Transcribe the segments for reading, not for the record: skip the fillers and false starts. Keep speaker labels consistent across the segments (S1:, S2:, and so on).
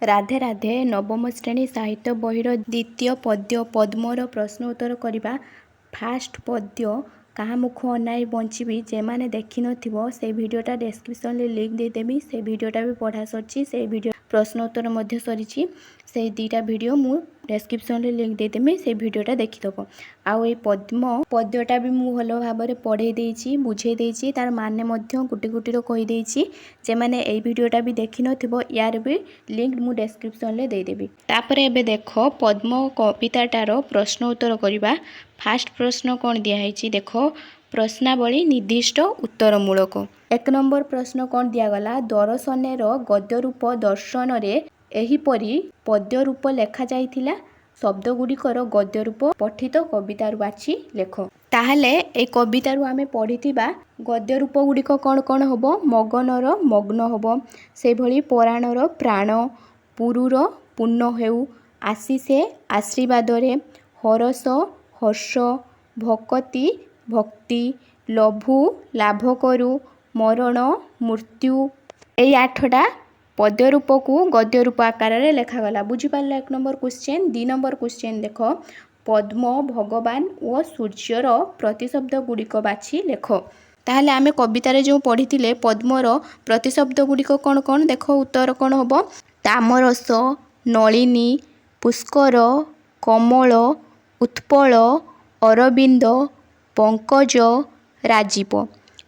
S1: ରାଧେ ରାଧେ ନବମ ଶ୍ରେଣୀ ସାହିତ୍ୟ ବହିର ଦ୍ୱିତୀୟ ପଦ୍ୟ ପଦ୍ମର ପ୍ରଶ୍ନ ଉତ୍ତର କରିବା। ଫାଷ୍ଟ ପଦ୍ୟ କାହା ମୁଖ ଅନାଇ ବଞ୍ଚିବି। ଯେମାନେ ଦେଖିନଥିବ ସେଇ ଭିଡ଼ିଓଟା ଡେସ୍କ୍ରିପ୍ସନରେ ଲିଙ୍କ୍ ଦେଇଦେବି। ସେଇ ଭିଡ଼ିଓଟା ବି ପଢ଼ା ସରିଛି, ସେଇ ଭିଡ଼ିଓ ପ୍ରଶ୍ନ ଉତ୍ତର ମଧ୍ୟ ସରିଛି। ସେଇ ଦୁଇଟା ଭିଡ଼ିଓ ମୁଁ ଡେସ୍କ୍ରିପ୍ସନରେ ଲିଙ୍କ୍ ଦେଇଦେବି, ସେଇ ଭିଡ଼ିଓଟା ଦେଖିଦେବ। ଆଉ ଏଇ ପଦ୍ମ ପଦ୍ୟଟା ବି ମୁଁ ଭଲ ଭାବରେ ପଢ଼େଇ ଦେଇଛି, ବୁଝେଇ ଦେଇଛି, ତାର ମାନେ ମଧ୍ୟ ଗୋଟି ଗୋଟିର କହିଦେଇଛି। ଯେମାନେ ଏଇ ଭିଡ଼ିଓଟା ବି ଦେଖିନଥିବ ୟାର ବି ଲିଙ୍କ୍ ମୁଁ ଡେସ୍କ୍ରିପ୍ସନରେ ଦେଇଦେବି। ତାପରେ ଏବେ ଦେଖ ପଦ୍ମ କବିତାଟାର ପ୍ରଶ୍ନ ଉତ୍ତର କରିବା। ଫାଷ୍ଟ ପ୍ରଶ୍ନ କ'ଣ ଦିଆହେଇଛି ଦେଖ, ପ୍ରଶ୍ନାବଳୀ ନିର୍ଦ୍ଦିଷ୍ଟ ଉତ୍ତରମୂଳକ। 1 ନମ୍ବର ପ୍ରଶ୍ନ କ'ଣ ଦିଆଗଲା, ଦରଶନେର ଗଦ୍ୟରୂପ ଦର୍ଶନରେ ଏହିପରି ପଦ୍ୟରୂପ ଲେଖାଯାଇଥିଲା। ଶବ୍ଦଗୁଡ଼ିକର ଗଦ୍ୟରୂପ ପଠିତ କବିତାରୁ ବାଛି ଲେଖ। ତାହେଲେ ଏଇ କବିତାରୁ ଆମେ ପଢ଼ିଥିବା ଗଦ୍ୟରୂପ ଗୁଡ଼ିକ କ'ଣ କ'ଣ ହେବ? ମଗନର ମଗ୍ନ ହେବ, ସେଭଳି ପରାଣର ପ୍ରାଣ, ପୁରୁର ପୂର୍ଣ୍ଣ ହେଉ, ଆଶିଷେ ଆଶୀର୍ବାଦରେ, ହରସ ହର୍ଷ, ଭକତି ଭକ୍ତି, ଲଭୁ ଲାଭ କରୁ, ମରଣ ମୃତ୍ୟୁ। ଏଇ 8ଟା ପଦ୍ୟରୂପକୁ ଗଦ୍ୟରୂପ ଆକାରରେ ଲେଖାଗଲା। ବୁଝିପାରିଲ 1 ନମ୍ବର କ୍ୱେଶ୍ଚେନ୍। 2 ନମ୍ବର କ୍ୱେଶ୍ଚେନ୍ ଦେଖ, ପଦ୍ମ, ଭଗବାନ ଓ ସୂର୍ଯ୍ୟର ପ୍ରତିଶବ୍ଦ ଗୁଡ଼ିକ ବାଛି ଲେଖ। ତାହେଲେ ଆମେ କବିତାରେ ଯେଉଁ ପଢ଼ିଥିଲେ ପଦ୍ମର ପ୍ରତିଶବ୍ଦ ଗୁଡ଼ିକ କ'ଣ କ'ଣ ଦେଖ, ଉତ୍ତର କ'ଣ ହେବ? ତାମରସ, ନଳିନୀ, ପୁଷ୍କର, କମଳ, ଉତ୍ପଳ, ଅରବିନ୍ଦ, ପଙ୍କଜ, ରାଜୀବ।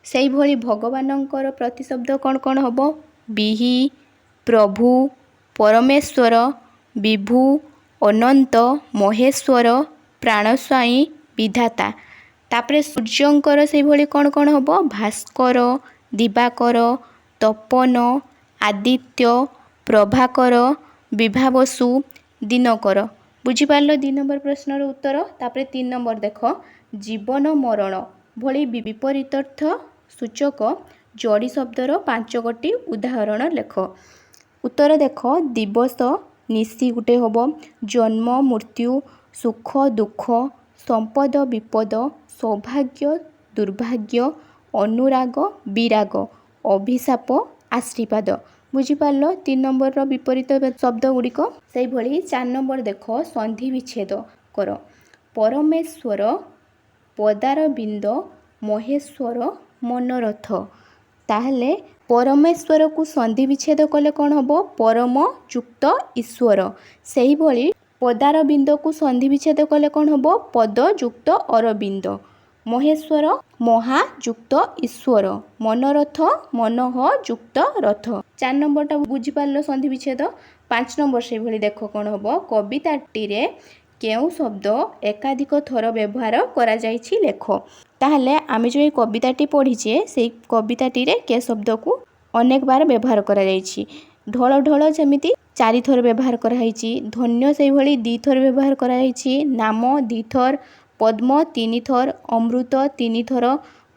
S1: ସେଇଭଳି ଭଗବାନଙ୍କର ପ୍ରତିଶବ୍ଦ କ'ଣ କ'ଣ ହେବ? ବିହି, ପ୍ରଭୁ, ପରମେଶ୍ୱର, ବିଭୁ, ଅନନ୍ତ, ମହେଶ୍ୱର, ପ୍ରାଣସ୍ୱାଇଁ, ବିଧାତା। ତାପରେ ସୂର୍ଯ୍ୟଙ୍କର ସେଇଭଳି କ'ଣ କ'ଣ ହେବ? ଭାସ୍କର, ଦିବାକର, ତପନ, ଆଦିତ୍ୟ, ପ୍ରଭାକର, ବିଭାବସୁ, ଦିନକର। ବୁଝିପାରିଲ 2 ନମ୍ବର ପ୍ରଶ୍ନର ଉତ୍ତର। ତାପରେ 3 ନମ୍ବର ଦେଖ, ଜୀବନ ମରଣ ଭଳି ବିପରୀତାର୍ଥ ସୂଚକ ଯୋଡ଼ି ଶବ୍ଦର 5ଗୋଟି ଉଦାହରଣ ଲେଖ। ଉତ୍ତର ଦେଖ, ଦିବସ ନିଶି ଗୋଟେ ହେବ, ଜନ୍ମ ମୃତ୍ୟୁ, ସୁଖ ଦୁଃଖ, ସମ୍ପଦ ବିପଦ, ସୌଭାଗ୍ୟ ଦୁର୍ଭାଗ୍ୟ, ଅନୁରାଗ ବିରାଗ, ଅଭିଶାପ ଆଶୀର୍ବାଦ। ବୁଝିପାରିଲ 3 ନମ୍ବରର ବିପରୀତ ଶବ୍ଦ ଗୁଡ଼ିକ। ସେଇଭଳି 4 ନମ୍ବର ଦେଖ, ସନ୍ଧି ବିଚ୍ଛେଦ କର। ପରମେଶ୍ୱର ପଦାରବିନ୍ଦ, ମହେଶ୍ୱର ମନୋରଥ। ତାହେଲେ ପରମେଶ୍ୱରକୁ ସନ୍ଧି ବିଚ୍ଛେଦ କଲେ କ'ଣ ହେବ? ପରମ ଯୁକ୍ତ ଈଶ୍ୱର। ସେହିଭଳି ପଦାରବିନ୍ଦକୁ ସନ୍ଧି ବିଚ୍ଛେଦ କଲେ କ'ଣ ହେବ? ପଦ ଯୁକ୍ତ ଅରବିନ୍ଦ। ମହେଶ୍ୱର ମହା ଯୁକ୍ତ ଈଶ୍ୱର, ମନୋରଥ ମନୋହ ଯୁକ୍ତ ରଥ। 4 ନମ୍ବରଟା ବୁଝିପାରିଲ ସନ୍ଧି ବିଚ୍ଛେଦ। 5 ନମ୍ବର ସେଇଭଳି ଦେଖ କ'ଣ ହେବ, କବିତାଟିରେ କେଉଁ ଶବ୍ଦ ଏକାଧିକ ଥର ବ୍ୟବହାର କରାଯାଇଛି ଲେଖ। ତାହେଲେ ଆମେ ଯେଉଁ ଏଇ କବିତାଟି ପଢ଼ିଛେ ସେଇ କବିତାଟିରେ କେ ଶବ୍ଦକୁ ଅନେକ ବାର ବ୍ୟବହାର କରାଯାଇଛି। ଢଳ ଢଳ ଯେମିତି 4 ଥର ବ୍ୟବହାର କରାଯାଇଛି, ଧନ୍ୟ ସେଇଭଳି 2 ଥର ବ୍ୟବହାର କରାଯାଇଛି, ନାମ 2 ଥର, ପଦ୍ମ 3 ଥର, ଅମୃତ 3 ଥର,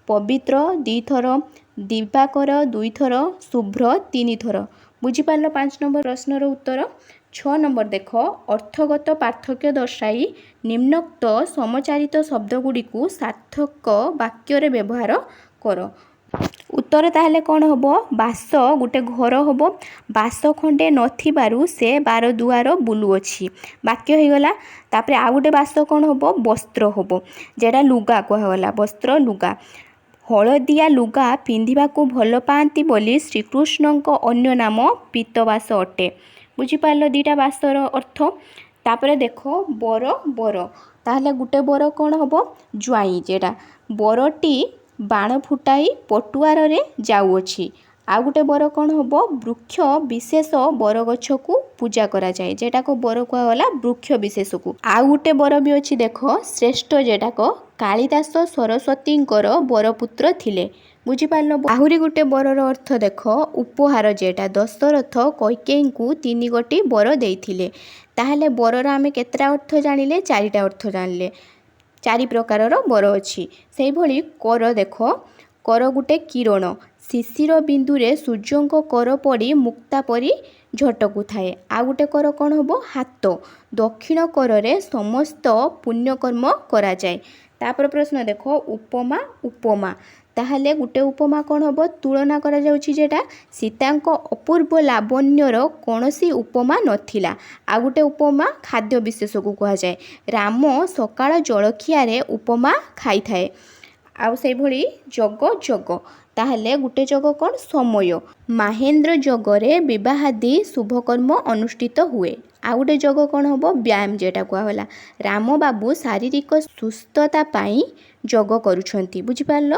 S1: ପବିତ୍ର 2 ଥର, ଦିବାକର 2 ଥର, ଶୁଭ୍ର 3 ଥର। ବୁଝିପାରିଲ 5 ନମ୍ବର ପ୍ରଶ୍ନର ଉତ୍ତର। 6 ନମ୍ବର ଦେଖ, ଅର୍ଥଗତ ପାର୍ଥକ୍ୟ ଦର୍ଶାଇ ନିମ୍ନୋକ୍ତ ସମଚାରିତ ଶବ୍ଦଗୁଡ଼ିକୁ ସାର୍ଥକ ବାକ୍ୟରେ ବ୍ୟବହାର କର। ଉତ୍ତର ତାହେଲେ କ'ଣ ହେବ? ବାସ ଗୋଟେ ଘର ହେବ, ବାସ ଖଣ୍ଡେ ନଥିବାରୁ ସେ 12 ଦୁଆର ବୁଲୁଅଛି। ବାକ୍ୟ ହେଇଗଲା। ତାପରେ ଆଉ ଗୋଟେ ବାସ କ'ଣ ହେବ? ବସ୍ତ୍ର ହେବ, ଯେଟା ଲୁଗା କୁହାଗଲା, ବସ୍ତ୍ର ଲୁଗା। ହଳଦିଆ ଲୁଗା ପିନ୍ଧିବାକୁ ଭଲ ପାଆନ୍ତି ବୋଲି ଶ୍ରୀକୃଷ୍ଣଙ୍କ ଅନ୍ୟ ନାମ ପୀତବାସ ଅଟେ। ବୁଝିପାରିଲ 2ଟା ବାସର ଅର୍ଥ। ତାପରେ ଦେଖ ବର ବର। ତାହେଲେ ଗୋଟେ ବର କ'ଣ ହେବ? ଜ୍ୱାଇଁ, ଯେଟା ବରଟି ବାଣ ଫୁଟାଇ ପଟୁଆରରେ ଯାଉଅଛି। ଆଉ ଗୋଟେ ବର କ'ଣ ହେବ? ବୃକ୍ଷ ବିଶେଷ ବରଗଛକୁ ପୂଜା କରାଯାଏ, ଯେଟାକ ବର କୁହାଗଲା ବୃକ୍ଷ ବିଶେଷକୁ। ଆଉ ଗୋଟେ ବର ବି ଅଛି ଦେଖ, ଶ୍ରେଷ୍ଠ, ଯେଟାକ କାଳିଦାସ ସରସ୍ୱତୀଙ୍କର ବରପୁତ୍ର ଥିଲେ। ବୁଝିପାରିଲ। ଆହୁରି ଗୋଟେ ବରର ଅର୍ଥ ଦେଖ, ଉପହାର, ଯେଟା ଦଶରଥ କୈକେୟୀଙ୍କୁ 3 ଗୋଟି ବର ଦେଇଥିଲେ। ତାହେଲେ ବରର ଆମେ କେତେଟା ଅର୍ଥ ଜାଣିଲେ? 4ଟା ଅର୍ଥ ଜାଣିଲେ। 4 ପ୍ରକାରର ବର ଅଛି। ସେଇଭଳି କର ଦେଖ, କର ଗୋଟେ କିରଣ, ଶିଶିର ବିନ୍ଦୁରେ ସୂର୍ଯ୍ୟଙ୍କ କର ପଡ଼ି ମୁକ୍ତା ପରି ଝଟକୁଥାଏ। ଆଉ ଗୋଟେ କର କ'ଣ ହେବ? ହାତ, ଦକ୍ଷିଣ କରରେ ସମସ୍ତ ପୁଣ୍ୟକର୍ମ କରାଯାଏ। तापर प्रश्न देख उपमा उपमा ताहले गुटे उपमा कौन हम तुलना करा जाउछि जेटा सीतांक अपूर्व लावण्यर कौनसी उपमा नथिला आ गुटे उपमा खाद्य विशेष को कहा जाए राम सकाळ जलखियारे उपमा खाई थाए आउ से भली जग जग ताहले गुटे जग कौन समय महेंद्र जगरे विवाहादि शुभकर्म अनुष्ठित हुए आ गोटे जग कौन हम व्यायाम जेटा कहला राम बाबू शारीरिक सुस्थता पाई जग करुछंती बुझिपारल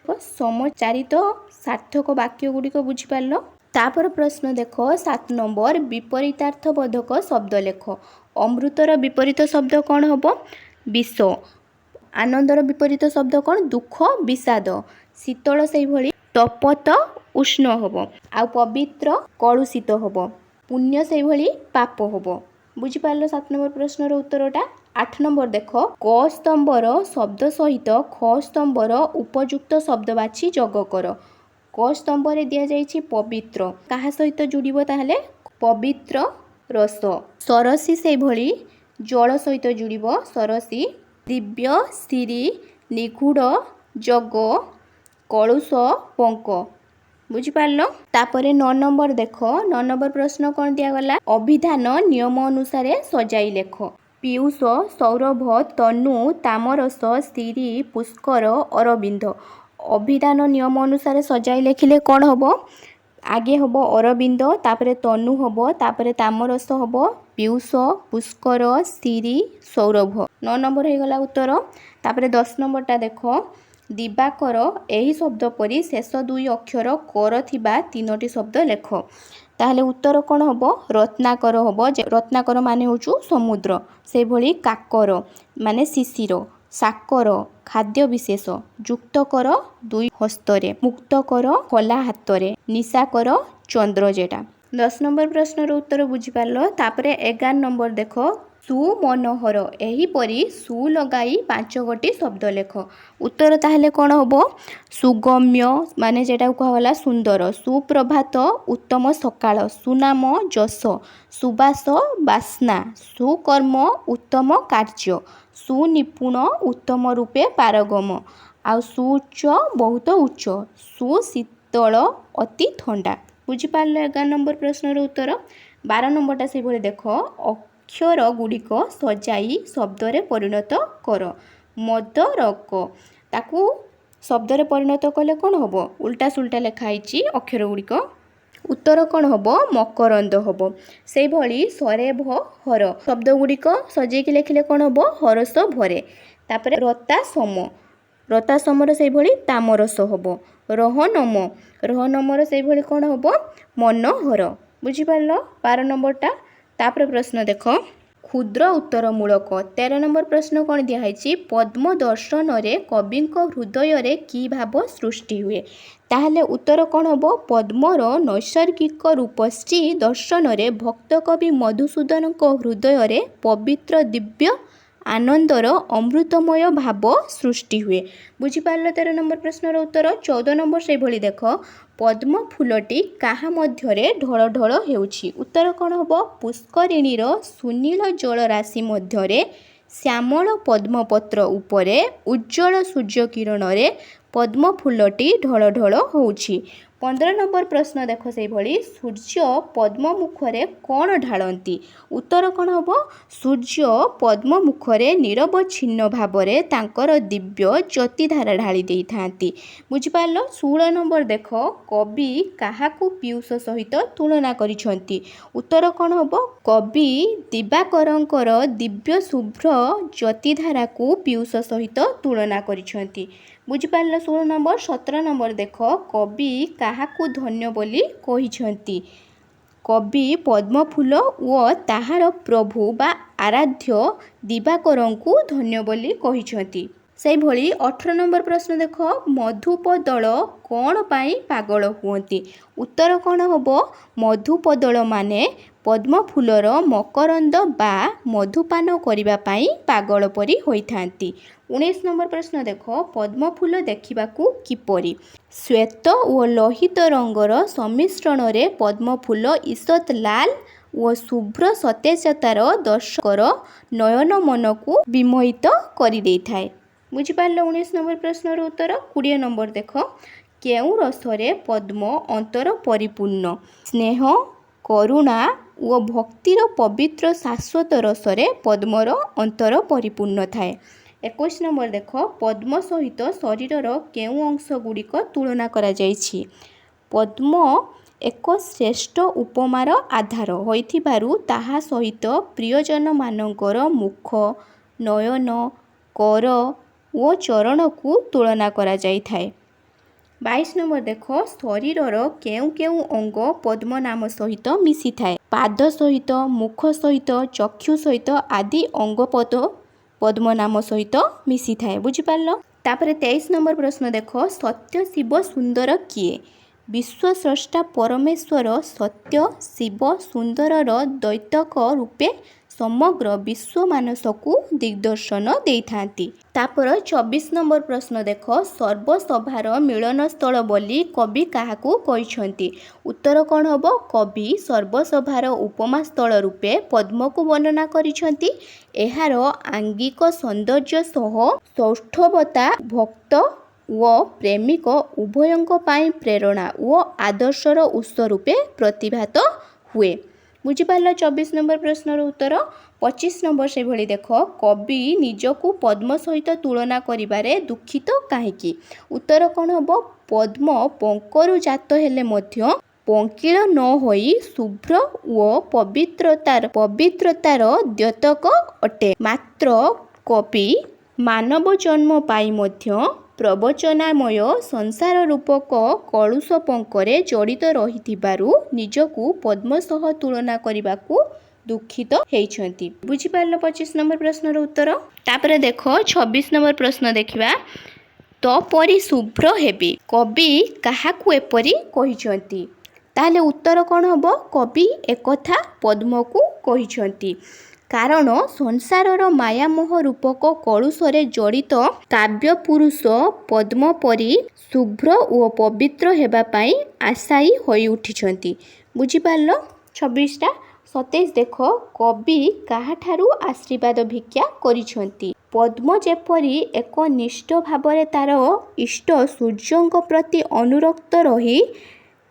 S1: समचारित सार्थक वाक्य गुड़िक बुझिपारल तापर प्रश्न देख 7 नंबर विपरीतार्थबोधक शब्द लेख अमृतर विपरीत शब्द कौन हम विष आनंदर विपरीत शब्द कौन दुख विषाद शीतल से भली तपत उष्ण हम आ पवित्र कलुषित हम पुण्य से भली पाप हम बुझिपारल 7 नंबर प्रश्नर उत्तरटा 8 नंबर देख क स्तंभर शब्द सहित ख स्तंभर उपयुक्त शब्द बाछि जग कर क स्तंभरे दिया जाइछि पवित्र कहा सहित जुड़िबो ताहले पवित्र रस सरसी से भली जल सहित जुड़िबो सरसी दिव्य श्री निगूढ़ जग कलुष पंक बुझिपारल तापर 9 नंबर देख 9 नंबर प्रश्न कौन दिया गला अभिधान नियम अनुसार सजाई लेख पीयूष सौरभ तनु तामरस श्री पुष्कर अरविंद अभिधान नियम अनुसार सजाई लेखिले कौन हम आगे हम अरविंद तापर तनु हम तापर तामरस हम पीयूष पुष्कर श्री सौरभ 9 नंबर हो गला उत्तर तापर 10 नंबरटा देख दिवाकर यही शब्द परी शेष 2 अक्षर कर थिबा 3टी शब्द लेख ताहले उत्तर कौन हम रत्नाकर हम रत्नाकर माने होचु समुद्र से भली काकर माने शिशिर साकर खाद्य विशेष युक्तकर 2 हस्तरे मुक्तकर खोला हातरे निशाकर चंद्र जेटा 10 नंबर प्रश्नर उत्तर बुझिपारल तापरे 11 नंबर देख सुमनोहर एहीपरी सु लगाई 5 गोटी शब्द लेख उत्तर ताहले कौन हम सुगम्य माने जेटा कहला सुंदर सुप्रभात उत्तम सकाळ सुनाम जस सुबास बास्ना सुकर्म उत्तम कार्य सुनिपुण उत्तम रूपे पारगम आ सुउच्च बहुत उच्च सुशीतल अति ठंडा बुझिपारल 11 नंबर प्रश्नर उत्तर 12 नंबरटा से भली देख अक्षर गुड़िक सजाई शब्दरे परिणत कर मदरक ताकू शब्दरे परिणत कले कौन हम उल्टा सुल्टा लिखाई अक्षर गुड़िक उत्तर कौन हम मकरंद हम से भली सरे भर शब्द गुड़िक सजेकी लिखिले कौन हम हरस भरे तापर रता समर से भली तामरस हम रहनमर से भली कौन हम मनोहर बुझिपारल 12 नंबरटा तापर प्रश्न देख क्षुद्र उत्तरमूलक 13 नंबर प्रश्न कौन दिखाई पद्म दर्शन रे कवि हृदय रे की भाव सृष्टि हुए ताहले उत्तर कौन हम पद्मर नैसर्गिक रूपश्री दर्शन रे भक्त कवि मधुसूदन हृदय रे पवित्र दिव्य आनंदर अमृतमय भाव सृष्टि हुए बुझिपारल 13 नंबर प्रश्नर उत्तर 14 नंबर से भली देख पद्म फूलटी काहा मध्यरे ढळ ढळ हेउछि उत्तर कौन हम पुष्करिणीर सुनील जल राशि मध्यरे श्यामल पद्मपत्र उपरे उज्जवल सूर्य किरण रे पद्म फूलटी ढळ ढळ होउछि 15 नंबर प्रश्न देख से भली सूर्य पद्म मुखरे कौन ढालती उत्तर कौन हम सूर्य पद्म मुखरे निरवच्छिन्न भावरे तांकर दिव्य ज्योतिधारा ढाली देई थांती बुझिपारल 16 नंबर देख कवि काहाकू पीयूष सहित तुलना करिसंती उत्तर कौन हम कवि दिवाकरंकर दिव्य शुभ्र ज्योतिधारा को पीयूष सहित तुलना करिसंती बुझिपारल 16 नंबर 17 नंबर देख कवि काहाकू धन्य बोली कहिसंती कवि पद्मफूल ओ ताहार प्रभु बा आराध्य दिवाकरंकु धन्य बोली कहिसंती से भली 18 नंबर प्रश्न देख मधुपदल कौन पाई पागल हुअंती उत्तर कौन हम मधुपदल माने पद्मफूलर मकरंद बा मधुपान करिबा पाई पागल परी होइथांती 19 नंबर प्रश्न देख पद्मफूल देखिबाकू किपरि श्वेत और लोहित रंगर सम्मिश्रण रे पद्मफूल ईषत लाल और शुभ्र सतेजतार दर्शकर नयन मन को विमोहित करि देइथाय बुझिपार 19 नंबर प्रश्नर उत्तर। 20 नंबर देख केउं रसरे पद्म अंतर परिपूर्ण स्नेह करुणा और भक्तिर पवित्र शाश्वत रसरे पद्मर अंतर परिपूर्ण थाए। 21 नंबर देख पद्म सहित शरीरर केउं अंश गुड़िक तुलना करा जाइछि। पद्म एक श्रेष्ठ उपमार आधार होइथिबारु ताहा सहित प्रियजन मानकर मुख नयन कर ओ चरण को तुलना करा जाइथाए। 22 नंबर देख शरीरर केउं केउं अंग पद्म नाम सहित मिसी थाए। पाद सहित मुख सहित चक्षु सहित आदि अंग पद्म नाम सहित मिसी थाए। बुझिपार। तापर 23 नंबर प्रश्न देख सत्य शिव सुंदर किए। विश्वस्रष्टा परमेश्वर सत्य शिव सुंदरर दैत्यक रूपे समग्र विश्व मानसकु दिग्दर्शन देइथांती। तापर 24 नंबर प्रश्न देख सर्वसभार मिलन स्थल बोली कवि काहाकू कहिछंती। उत्तर कौन हम? कवि सर्वसभार उपमा स्थल रूपे पद्म को वर्णना करिछंती। एहार आंगिक सौंदर्य सह सौष्ठवता भक्त व प्रेमिक उभयंक पाई प्रेरणा व आदर्शर उत्स रूपे प्रतिभात हुए। बुझिपार 24 नंबर प्रश्नर उत्तर। 25 नंबर से भली देख कवि निजकू पद्म सहित तुलना करिबारे दुखित काहेकि। उत्तर कौन हम? पद्म पंकरु जात हेले मध्य पंकिल न होई शुभ्र व पवित्रतार द्योतक अटे। मात्र कवि मानव जन्म पाई मध्य प्रवचनामय संसार रूपक कलुष पंकरे जड़ित रहिथिबारु निजकू पद्म सह तुलना करिबाकू दुखित हेइछंती। बुझिपारल 25 नंबर प्रश्नर उत्तर। तापर देख 26 नंबर प्रश्न देखिबा। तो परी शुभ्र हेबी कवि काहाकू एपरी कहिछंती। ताहले उत्तर कौन हम? कवि एकथा पद्म को कहिछंती। कारण संसारर मायामोह रूपक कलुषरे जड़ित काव्य पुरुष पद्म परी शुभ्र और पवित्र हेबा पाई आशायी होई उठिछंती। बुझिपारल। 26टा 27 देख कवि काहाठारू आशीर्वाद भिक्षा करिछंती। पद्म जेपरी एक निष्ठ भावरे तार इष्ट सूर्यंक प्रति अनुरक्त रही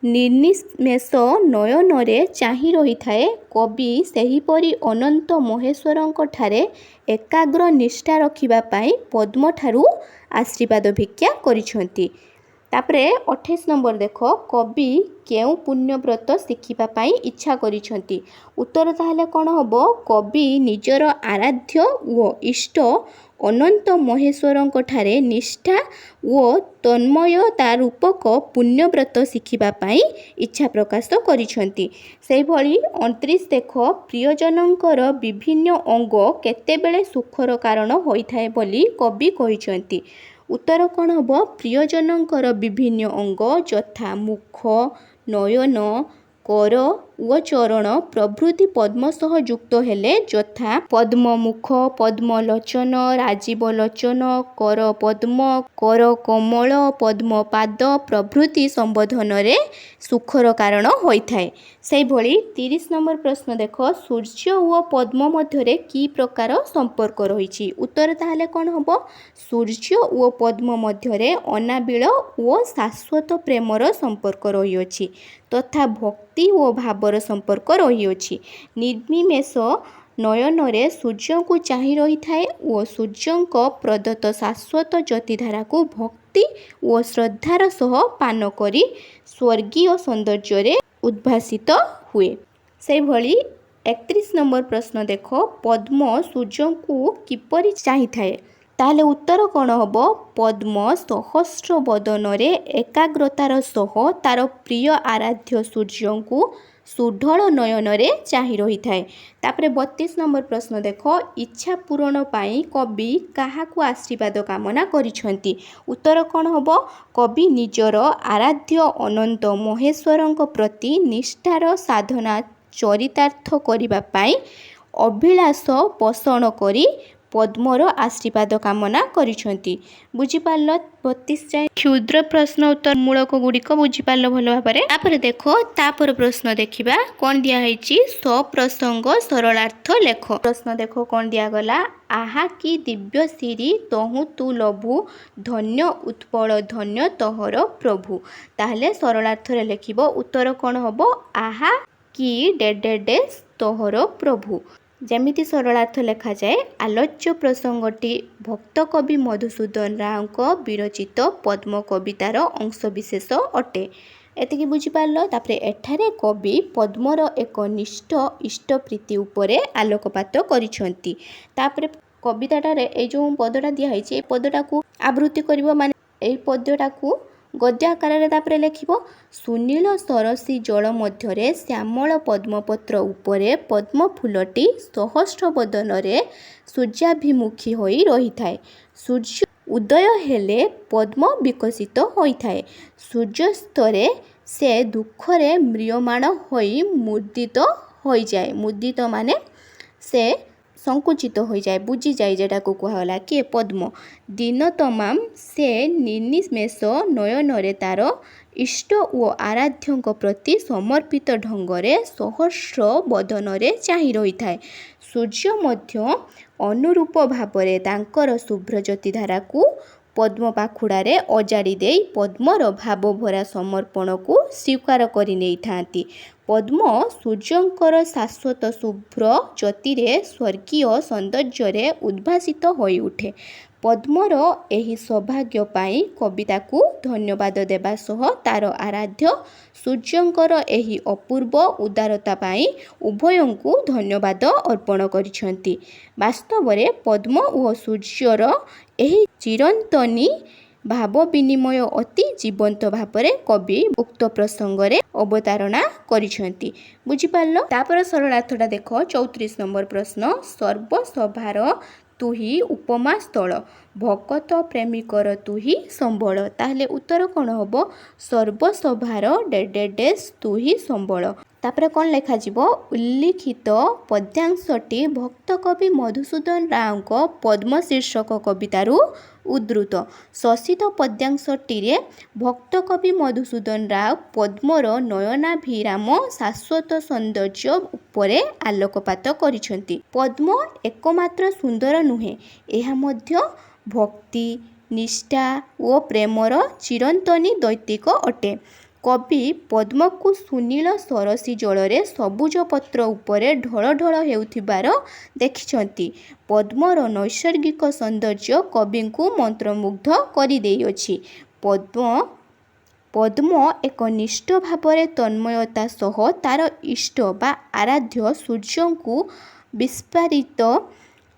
S1: निर्निमेष नयनरे चाहि रही थाए कवि सेहीपरि अनंत महेश्वरंक ठारे एकाग्र निष्ठा रखिबा पाई पद्म ठारू आशीर्वाद भिक्षा करिछंती। तापरे 28 नंबर देख कवि केउ पुण्यव्रत शिखिबा पाई इच्छा करिछंती। उत्तर ताहले कौन हम? कवि निजर आराध्य व इष्ट अनंत महेश्वरंक ठारे निष्ठा व तन्मयता रूपक पुण्यव्रत शिखिबा पाई इच्छा प्रकाश करिछंती। सेहि भली 29 देख प्रियजनंकर विभिन्न अंग केतेबेले सुखर कारण होइथाए बोली कवि कहिछंती। उत्तर कौन हम? प्रियजनंकर विभिन्न अंग यथा मुख नयन कर व चरण प्रभृति पद्म सह युक्त हेले यथा पद्म मुख पद्म लोचन राजीव लोचन कर पद्म कर कमल पद्म पाद प्रभृति संबोधन रे सुखर कारण होइथाए। सेहि भली 30 नंबर प्रश्न देख सूर्य व पद्म मध्यरे की प्रकार संपर्क रहिछि। उत्तर ताहले कौन हम? सूर्य व पद्म मध्यरे अनाबिल व शाश्वत प्रेमर संपर्क रहिअछि तथा भक्ति व भावर संपर्क रहिअछि। निर्निमेष नयनरे सूर्य को चाहि रही थाए और सूर्यंक प्रदत्त शाश्वत ज्योतिधारा को भक्ति व श्रद्धार सह पान करी स्वर्गीय सौंदर्य उद्भासित हुए। से भली 31 नंबर प्रश्न देख पद्म सूर्य को किपरि चाहि थाए। ताहले उत्तर कौन हम? पद्म सहस्र बदन एकाग्रतार सह तार प्रिय आराध्य सूर्य को सुढल नयन रे चाहि रही थाए। तापरे 32 नंबर प्रश्न देख इच्छा पूरण पाई कवि काहाकू आशीर्वाद कामना करिछंती। उत्तर कौन हम? कवि निजर आराध्य अनंत महेश्वरंक प्रति निष्ठार साधना चरितार्थ करिबा पाई अभिलाष पोषण करी ପଦ୍ମର ଆଶୀର୍ବାଦ କାମନା କରିଛନ୍ତି। ବୁଝିପାରିଲ 32 ଯାଏଁ କ୍ଷୁଦ୍ର ପ୍ରଶ୍ନ ଉତ୍ତର ମୂଳକ ଗୁଡ଼ିକ ବୁଝିପାରିଲ ଭଲ ଭାବରେ। ତାପରେ ଦେଖ ତାପର ପ୍ରଶ୍ନ ଦେଖିବା କ'ଣ ଦିଆହେଇଛି। ସପ୍ରସଙ୍ଗ ସରଳାର୍ଥ ଲେଖ। ପ୍ରଶ୍ନ ଦେଖ କ'ଣ ଦିଆଗଲା। ଆହା କି ଦିବ୍ୟ ସିରି ତହୁଁ ତୁ ଲଭୁ ଧନ୍ୟ ଉତ୍ପଳ ଧନ୍ୟ ତୋହର ପ୍ରଭୁ। ତାହେଲେ ସରଳାର୍ଥରେ ଲେଖିବ ଉତ୍ତର କ'ଣ ହେବ ଆହା କି ଡେଡେଡେସ୍ ତୋହର ପ୍ରଭୁ। ଯେମିତି ସରଳାର୍ଥ ଲେଖାଯାଏ ଆଲୋଚ୍ୟ ପ୍ରସଙ୍ଗଟି ଭକ୍ତ କବି ମଧୁସୂଦନ ରାଓଙ୍କ ବିରଚିତ ପଦ୍ମ କବିତାର ଅଂଶବିଶେଷ ଅଟେ। ଏତିକି ବୁଝିପାରିଲ। ତାପରେ ଏଠାରେ କବି ପଦ୍ମର ଏକ ନିଷ୍ଠ ଇଷ୍ଟପ୍ରୀତି ଉପରେ ଆଲୋକପାତ କରିଛନ୍ତି। ତାପରେ କବିତାଟାରେ ଏଇ ଯେଉଁ ପଦଟା ଦିଆହେଇଛି ଏ ପଦଟାକୁ ଆବୃତ୍ତି କରିବ, ମାନେ ଏଇ ପଦ୍ୟଟାକୁ ଗଦ୍ୟ ଆକାରରେ ତାପରେ ଲେଖିବ। ସୁନୀଳ ସରସୀ ଜଳ ମଧ୍ୟରେ ଶ୍ୟାମଳ ପଦ୍ମପତ୍ର ଉପରେ ପଦ୍ମ ଫୁଲଟି ସହସ୍ର ବଦନରେ ସୂର୍ଯ୍ୟାଭିମୁଖୀ ହୋଇ ରହିଥାଏ। ସୂର୍ଯ୍ୟ ଉଦୟ ହେଲେ ପଦ୍ମ ବିକଶିତ ହୋଇଥାଏ। ସୂର୍ଯ୍ୟାସ୍ତରେ ସେ ଦୁଃଖରେ ମ୍ରିୟମାଣ ହୋଇ ମୁଦିତ ହୋଇଯାଏ। ମୁଦିତ ମାନେ ସେ ସଙ୍କୁଚିତ ହୋଇଯାଏ, ବୁଝିଯାଏ, ଯେଟାକୁ କୁହାଗଲା କିଏ ପଦ୍ମ। ଦିନ ତମାମ ସେ ନିନିମେଷ ନୟନରେ ତାର ଇଷ୍ଟ ଓ ଆରାଧ୍ୟଙ୍କ ପ୍ରତି ସମର୍ପିତ ଢଙ୍ଗରେ ସହସ୍ର ବଦନରେ ଚାହିଁ ରହିଥାଏ। ସୂର୍ଯ୍ୟ ମଧ୍ୟ ଅନୁରୂପ ଭାବରେ ତାଙ୍କର ଶୁଭ୍ରଜ୍ୟୋତି ଧାରାକୁ ପଦ୍ମ ପାଖୁଡ଼ାରେ ଅଜାଡ଼ି ଦେଇ ପଦ୍ମର ଭାବଭରା ସମର୍ପଣକୁ ସ୍ୱୀକାର କରି ନେଇଥାନ୍ତି। ପଦ୍ମ ସୂର୍ଯ୍ୟଙ୍କର ଶାଶ୍ୱତ ଶୁଭ୍ର ଜ୍ୟୋତିରେ ସ୍ୱର୍ଗୀୟ ସୌନ୍ଦର୍ଯ୍ୟରେ ଉଦ୍ଭାସିତ ହୋଇଉଠେ। ପଦ୍ମର ଏହି ସୌଭାଗ୍ୟ ପାଇଁ କବିତାକୁ ଧନ୍ୟବାଦ ଦେବା ସହ ତାର ଆରାଧ୍ୟ ସୂର୍ଯ୍ୟଙ୍କର ଏହି ଅପୂର୍ବ ଉଦାରତା ପାଇଁ ଉଭୟଙ୍କୁ ଧନ୍ୟବାଦ ଅର୍ପଣ କରିଛନ୍ତି। ବାସ୍ତବରେ ପଦ୍ମ ଓ ସୂର୍ଯ୍ୟର ଏହି ଚିରନ୍ତନୀ ଭାବ ବିନିମୟ ଅତି ଜୀବନ୍ତ ଭାବରେ କବି ଉକ୍ତ ପ୍ରସଙ୍ଗରେ ଅବତାରଣା କରିଛନ୍ତି। ବୁଝିପାରିଲ। ତାପରେ ସରଳାର୍ଥଟା ଦେଖ 34 ନମ୍ବର ପ୍ରଶ୍ନ। ସର୍ବସଭାର ତୁହି ଉପମା ସ୍ଥଳ ଭକତ ପ୍ରେମିକର ତୁହି ସମ୍ବଳ। ତାହେଲେ ଉତ୍ତର କ'ଣ ହେବ ସର୍ବସଭାର ଡେଡେଡେସ୍ ତୁହି ସମ୍ବଳ। ତାପରେ କ'ଣ ଲେଖାଯିବ ଉଲ୍ଲିଖିତ ପଦ୍ୟାଂଶଟି ଭକ୍ତ କବି ମଧୁସୂଦନ ରାଓଙ୍କ ପଦ୍ମ ଶୀର୍ଷକ କବିତାରୁ ଉଦ୍ଧୃତ। ଶୋଷିତ ପଦ୍ୟାଂଶଟିରେ ଭକ୍ତ କବି ମଧୁସୂଦନ ରାଓ ପଦ୍ମର ନୟନାଭିରାମ ଶାଶ୍ୱତ ସୌନ୍ଦର୍ଯ୍ୟ ଉପରେ ଆଲୋକପାତ କରିଛନ୍ତି। ପଦ୍ମ ଏକମାତ୍ର ସୁନ୍ଦର ନୁହେଁ, ଏହା ମଧ୍ୟ ଭକ୍ତି ନିଷ୍ଠା ଓ ପ୍ରେମର ଚିରନ୍ତନୀ ଦୈତିକ ଅଟେ। କବି ପଦ୍ମକୁ ସୁନୀଳ ସରସୀ ଜଳରେ ସବୁଜ ପତ୍ର ଉପରେ ଢଳ ଢଳ ହେଉଥିବାର ଦେଖିଛନ୍ତି। ପଦ୍ମର ନୈସର୍ଗିକ ସୌନ୍ଦର୍ଯ୍ୟ କବିଙ୍କୁ ମନ୍ତ୍ରମୁଗ୍ଧ କରିଦେଇଅଛି। ପଦ୍ମ ଏକ ନିଷ୍ଠ ଭାବରେ ତନ୍ମୟତା ସହ ତାର ଇଷ୍ଟ ବା ଆରାଧ୍ୟ ସୂର୍ଯ୍ୟଙ୍କୁ ବିସ୍ଫାରିତ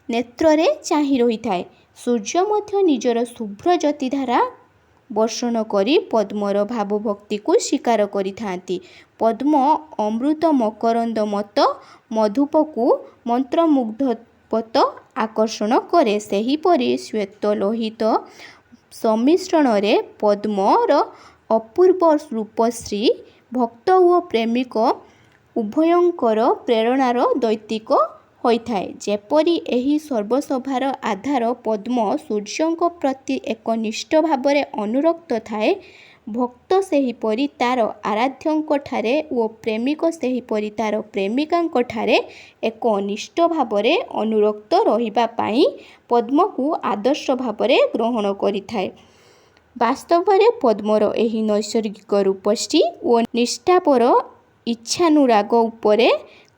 S1: ନେତ୍ରରେ ଚାହିଁ ରହିଥାଏ। ସୂର୍ଯ୍ୟ ମଧ୍ୟ ନିଜର ଶୁଭ୍ର ଜ୍ୟୋତିଧାରା ବର୍ଷଣ କରି ପଦ୍ମର ଭାବଭକ୍ତିକୁ ସ୍ୱୀକାର କରିଥାନ୍ତି। ପଦ୍ମ ଅମୃତ ମକରନ୍ଦ ମତ ମଧୁପକୁ ମନ୍ତ୍ରମୁଗ୍ଧବତ୍ ଆକର୍ଷଣ କରେ। ସେହିପରି ଶ୍ୱେତ ଲୋହିତ ସମ୍ମିଶ୍ରଣରେ ପଦ୍ମର ଅପୂର୍ବ ରୂପଶ୍ରୀ ଭକ୍ତ ଓ ପ୍ରେମିକ ଉଭୟଙ୍କର ପ୍ରେରଣାର ଦୈତିକ ହୋଇଥାଏ। ଯେପରି ଏହି ସର୍ବସଭାର ଆଧାର ପଦ୍ମ ସୂର୍ଯ୍ୟଙ୍କ ପ୍ରତି ଏକ ନିଷ୍ଠ ଭାବରେ ଅନୁରକ୍ତ ଥାଏ, ଭକ୍ତ ସେହିପରି ତାର ଆରାଧ୍ୟଙ୍କଠାରେ ଓ ପ୍ରେମିକ ସେହିପରି ତାର ପ୍ରେମିକାଙ୍କଠାରେ ଏକ ନିଷ୍ଠ ଭାବରେ ଅନୁରକ୍ତ ରହିବା ପାଇଁ ପଦ୍ମକୁ ଆଦର୍ଶ ଭାବରେ ଗ୍ରହଣ କରିଥାଏ। ବାସ୍ତବରେ ପଦ୍ମର ଏହି ନୈସର୍ଗିକ ରୂପଶ୍ରୀ ଓ ନିଷ୍ଠାପର ଇଚ୍ଛାନୁରାଗ ଉପରେ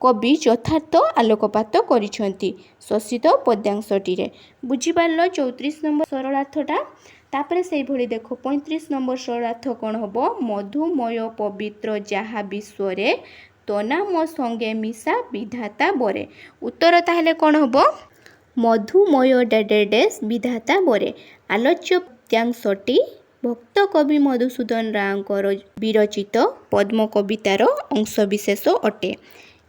S1: କବି ଯଥାର୍ଥ ଆଲୋକପାତ କରିଛନ୍ତି ଶୋଷିତ ପଦ୍ୟାଂଶଟିରେ। ବୁଝିପାରିଲ 34 ନମ୍ବର ସରଳାର୍ଥଟା। ତାପରେ ସେଇଭଳି ଦେଖ 35 ନମ୍ବର ସରଳାର୍ଥ କ'ଣ ହେବ। ମଧୁମୟ ପବିତ୍ର ଯାହା ବିଶ୍ୱରେ ତୋ ନାମ ସଙ୍ଗେ ମିଶା ବିଧାତା ବରେ। ଉତ୍ତର ତାହେଲେ କ'ଣ ହେବ ମଧୁମୟ ଡେଡେଡେସ୍ ବିଧାତା ବରେ। ଆଲୋଚ୍ୟ ପଦ୍ୟାଂଶଟି ଭକ୍ତ କବି ମଧୁସୂଦନ ରାଓଙ୍କର ବିରଚିତ ପଦ୍ମ କବିତାର ଅଂଶବିଶେଷ ଅଟେ।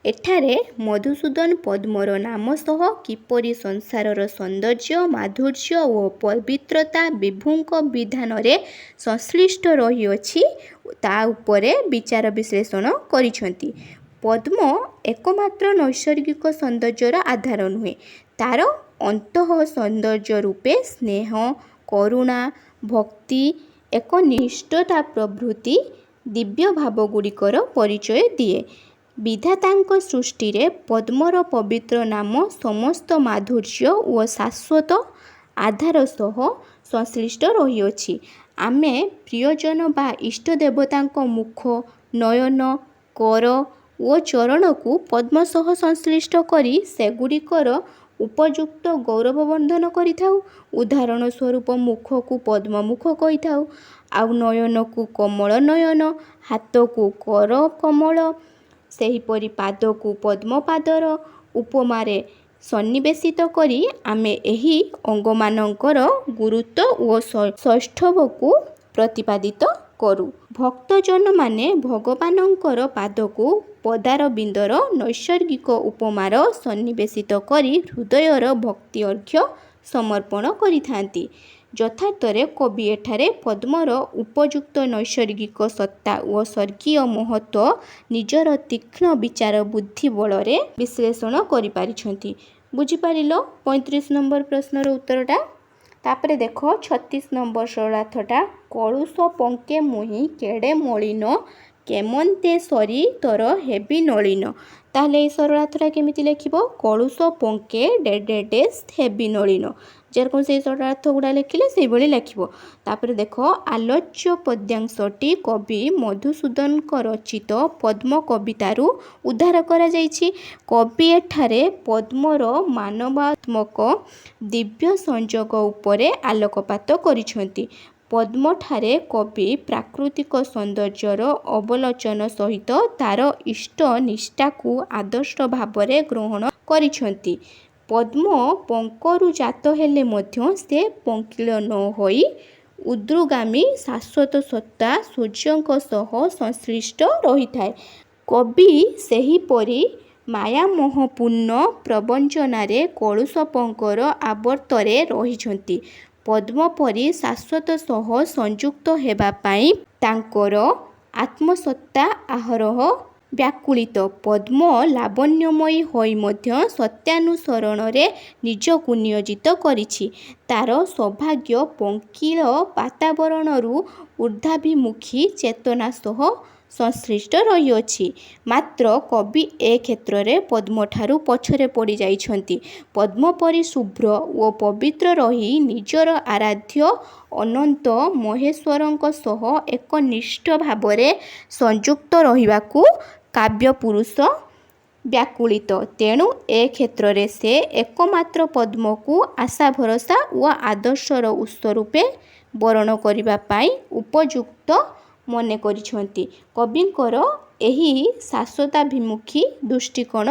S1: ଏଠାରେ ମଧୁସୂଦନ ପଦ୍ମର ନାମ ସହ କିପରି ସଂସାରର ସୌନ୍ଦର୍ଯ୍ୟ ମାଧୁର୍ଯ୍ୟ ଓ ପବିତ୍ରତା ବିଭୁଙ୍କ ବିଧାନରେ ସଂଶ୍ଳିଷ୍ଟ ରହିଅଛି ତା ଉପରେ ବିଚାର ବିଶ୍ଳେଷଣ କରିଛନ୍ତି। ପଦ୍ମ ଏକମାତ୍ର ନୈସର୍ଗିକ ସୌନ୍ଦର୍ଯ୍ୟର ଆଧାର ନୁହେଁ, ତାର ଅନ୍ତଃ ସୌନ୍ଦର୍ଯ୍ୟ ରୂପେ ସ୍ନେହ, କରୁଣା, ଭକ୍ତି, ଏକନିଷ୍ଠତା ପ୍ରଭୃତି ଦିବ୍ୟ ଭାବଗୁଡ଼ିକର ପରିଚୟ ଦିଏ। ବିଧାତାଙ୍କ ସୃଷ୍ଟିରେ ପଦ୍ମର ପବିତ୍ର ନାମ ସମସ୍ତ ମାଧୁର୍ଯ୍ୟ ଓ ଶାଶ୍ୱତ ଆଧାର ସହ ସଂଶ୍ଳିଷ୍ଟ ରହିଅଛି। ଆମେ ପ୍ରିୟଜନ ବା ଇଷ୍ଟ ଦେବତାଙ୍କ ମୁଖ, ନୟନ, କର ଓ ଚରଣକୁ ପଦ୍ମ ସହ ସଂଶ୍ଳିଷ୍ଟ କରି ସେଗୁଡ଼ିକର ଉପଯୁକ୍ତ ଗୌରବ ବନ୍ଧନ କରିଥାଉ। ଉଦାହରଣ ସ୍ୱରୂପ ମୁଖକୁ ପଦ୍ମମୁଖ କହିଥାଉ, ଆଉ ନୟନକୁ କମଳ ନୟନ, ହାତକୁ କର କମଳ, ସେହିପରି ପାଦକୁ ପଦ୍ମପାଦର ଉପମାରେ ସନ୍ନିବେଶିତ କରି ଆମେ ଏହି ଅଙ୍ଗମାନଙ୍କର ଗୁରୁତ୍ୱ ଓ ସୌଷ୍ଠବକୁ ପ୍ରତିପାଦିତ କରୁ। ଭକ୍ତଜନମାନେ ଭଗବାନଙ୍କର ପାଦକୁ ପଦାରବିନ୍ଦର ନୈସର୍ଗିକ ଉପମାର ସନ୍ନିବେଶିତ କରି ହୃଦୟର ଭକ୍ତି ଅର୍ଘ୍ୟ ସମର୍ପଣ କରିଥାନ୍ତି। ଯଥାର୍ଥରେ କବି ଏଠାରେ ପଦ୍ମର ଉପଯୁକ୍ତ ନୈସର୍ଗିକ ସତ୍ତା ଓ ସ୍ୱର୍ଗୀୟ ମହତ୍ତ୍ୱ ନିଜର ତୀକ୍ଷ୍ଣ ବିଚାର ବୁଦ୍ଧି ବଳରେ ବିଶ୍ଳେଷଣ କରିପାରିଛନ୍ତି। ବୁଝିପାରିଲ 35 ନମ୍ବର ପ୍ରଶ୍ନର ଉତ୍ତରଟା। ତାପରେ ଦେଖ 36 ନମ୍ବର ସରଳାର୍ଥଟା। କଳୁଷ ପଙ୍କେ ମୁହିଁ କେଡ଼େ ମଳିନ, କେମନ୍ତେ ସରି ତୋର ହେବି ନଳିନ। ତାହେଲେ এই ସରଳାର୍ଥଟା କେମିତି ଲେଖିବ? କଳୁଷ ପଙ୍କେ ଡେଡେଡେସ୍ ହେବି ନଳିନ। যেরকম সেই ସରଳାର୍ଥ ଗୁଡ଼ା ଲେଖିଲେ ସେଇଭଳି ଲେଖିବ। ତାପରେ ଦେଖ ଆଲୋଚ୍ୟ ପଦ୍ୟାଂଶଟି କବି ମଧୁସୂଦନଙ୍କ ରଚିତ ପଦ୍ମ କବିତାରୁ ଉଦ୍ଧାର କରାଯାଇଛି। କବି ଏଠାରେ ପଦ୍ମର ମାନବାତ୍ମକ ଦିବ୍ୟ ସଂଯୋଗ ଉପରେ ଆଲୋକପାତ କରିଛନ୍ତି। ପଦ୍ମଠାରେ କବି ପ୍ରାକୃତିକ ସୌନ୍ଦର୍ଯ୍ୟର ଅବଲୋଚନ ସହିତ ତାର ଇଷ୍ଟ ନିଷ୍ଠାକୁ ଆଦର୍ଶ ଭାବରେ ଗ୍ରହଣ କରିଛନ୍ତି। ପଦ୍ମ ପଙ୍କରୁ ଜାତ ହେଲେ ମଧ୍ୟ ସେ ପଙ୍କିଳ ନ ହୋଇ ଊର୍ଦ୍ଧ୍ୱଗାମୀ ଶାଶ୍ୱତ ସତ୍ତା ସୂର୍ଯ୍ୟଙ୍କ ସହ ସଂଶ୍ଳିଷ୍ଟ ରହିଥାଏ। କବି ସେହିପରି ମାୟାମୋହପୂର୍ଣ୍ଣ ପ୍ରବଞ୍ଚନାରେ କଳୁଷପଙ୍କର ଆବର୍ତ୍ତରେ ରହିଛନ୍ତି। ପଦ୍ମ ପରି ଶାଶ୍ୱତ ସହ ସଂଯୁକ୍ତ ହେବା ପାଇଁ ତାଙ୍କର ଆତ୍ମସତ୍ତା ଆହରହ ବ୍ୟାକୁଳିତ। ପଦ୍ମ ଲାବଣ୍ୟମୟୀ ହୋଇ ମଧ୍ୟ ସତ୍ୟାନୁସରଣରେ ନିଜକୁ ନିୟୋଜିତ କରିଛି। ତାର ସୌଭାଗ୍ୟ ପଙ୍କିଳ ବାତାବରଣରୁ ଊର୍ଦ୍ଧ୍ୱାଭିମୁଖୀ ଚେତନା ସହ ସଂଶ୍ଳିଷ୍ଟ ରହିଅଛି। ମାତ୍ର କବି ଏ କ୍ଷେତ୍ରରେ ପଦ୍ମଠାରୁ ପଛରେ ପଡ଼ିଯାଇଛନ୍ତି। ପଦ୍ମ ପରି ଶୁଭ୍ର ଓ ପବିତ୍ର ରହି ନିଜର ଆରାଧ୍ୟ ଅନନ୍ତ ମହେଶ୍ୱରଙ୍କ ସହ ଏକନିଷ୍ଠ ଭାବରେ ସଂଯୁକ୍ତ ରହିବାକୁ କାବ୍ୟପୁରୁଷ ବ୍ୟାକୁଳିତ। ତେଣୁ ଏ କ୍ଷେତ୍ରରେ ସେ ଏକମାତ୍ର ପଦ୍ମକୁ ଆଶା ଭରସା ଓ ଆଦର୍ଶର ଉତ୍ସ ରୂପେ ବରଣ କରିବା ପାଇଁ ଉପଯୁକ୍ତ ମନେ କରିଛନ୍ତି। କବିଙ୍କର ଏହି ଶାଶ୍ୱତାଭିମୁଖୀ ଦୃଷ୍ଟିକୋଣ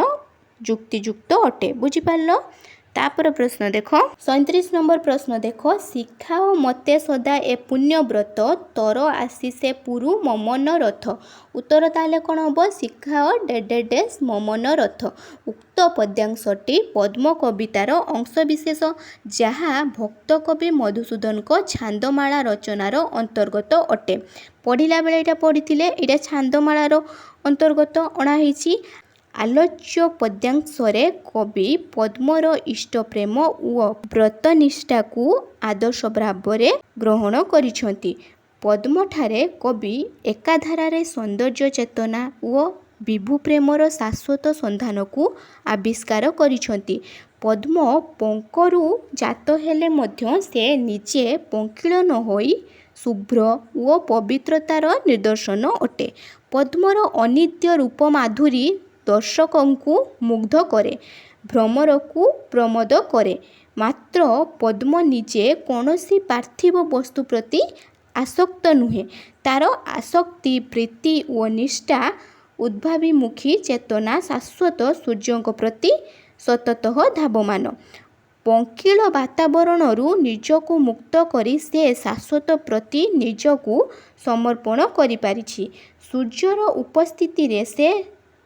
S1: ଯୁକ୍ତିଯୁକ୍ତ ଅଟେ। ବୁଝିପାରିଲ? ତାପରେ ପ୍ରଶ୍ନ ଦେଖ 37 ନମ୍ବର ପ୍ରଶ୍ନ ଦେଖ। ଶିଖାଅ ମୋତେ ସଦା ଏ ପୁଣ୍ୟବ୍ରତ, ତୋର ଆଶିଷେ ପୁରୁ ମମନ ରଥ। ଉତ୍ତର ତାହେଲେ କ'ଣ ହେବ? ଶିଖାଅ ଡେଡେଡେସ୍ ମମନ ରଥ। ଉକ୍ତ ପଦ୍ୟାଂଶଟି ପଦ୍ମ କବିତାର ଅଂଶବିଶେଷ, ଯାହା ଭକ୍ତକବି ମଧୁସୂଦନଙ୍କ ଛାନ୍ଦମାଳା ରଚନାର ଅନ୍ତର୍ଗତ ଅଟେ। ପଢ଼ିଲା ବେଳେ ଏଇଟା ପଢ଼ିଥିଲେ, ଏଇଟା ଛାନ୍ଦମାଳାର ଅନ୍ତର୍ଗତ ଅଣାହେଇଛି। ଆଲୋଚ୍ୟ ପଦ୍ୟାଂଶରେ କବି ପଦ୍ମର ଇଷ୍ଟପ୍ରେମ ଓ ବ୍ରତନିଷ୍ଠାକୁ ଆଦର୍ଶ ଭାବରେ ଗ୍ରହଣ କରିଛନ୍ତି। ପଦ୍ମଠାରେ କବି ଏକାଧାରାରେ ସୌନ୍ଦର୍ଯ୍ୟ ଚେତନା ଓ ବିଭୁପ୍ରେମର ଶାଶ୍ୱତ ସନ୍ଧାନକୁ ଆବିଷ୍କାର କରିଛନ୍ତି। ପଦ୍ମ ପଙ୍କରୁ ଜାତ ହେଲେ ମଧ୍ୟ ସେ ନିଜେ ପଙ୍କିଳ ନ ହୋଇ ଶୁଭ୍ର ଓ ପବିତ୍ରତାର ନିଦର୍ଶନ ଅଟେ। ପଦ୍ମର ଅନିନ୍ଦ୍ୟ ରୂପମାଧୁରୀ ଦର୍ଶକଙ୍କୁ ମୁଗ୍ଧ କରେ, ଭ୍ରମରକୁ ପ୍ରମୋଦ କରେ। ମାତ୍ର ପଦ୍ମ ନିଜେ କୌଣସି ପାର୍ଥିବ ବସ୍ତୁ ପ୍ରତି ଆସକ୍ତ ନୁହେଁ। ତାର ଆସକ୍ତି, ପ୍ରୀତି ଓ ନିଷ୍ଠା ଊର୍ଦ୍ଧ୍ୱାଭିମୁଖୀ ଚେତନା ଶାଶ୍ୱତ ସୂର୍ଯ୍ୟଙ୍କ ପ୍ରତି ସତତଃ ଧାବମାନ। ପଙ୍କିଳ ବାତାବରଣରୁ ନିଜକୁ ମୁକ୍ତ କରି ସେ ଶାଶ୍ୱତ ପ୍ରତି ନିଜକୁ ସମର୍ପଣ କରିପାରିଛି। ସୂର୍ଯ୍ୟର ଉପସ୍ଥିତିରେ ସେ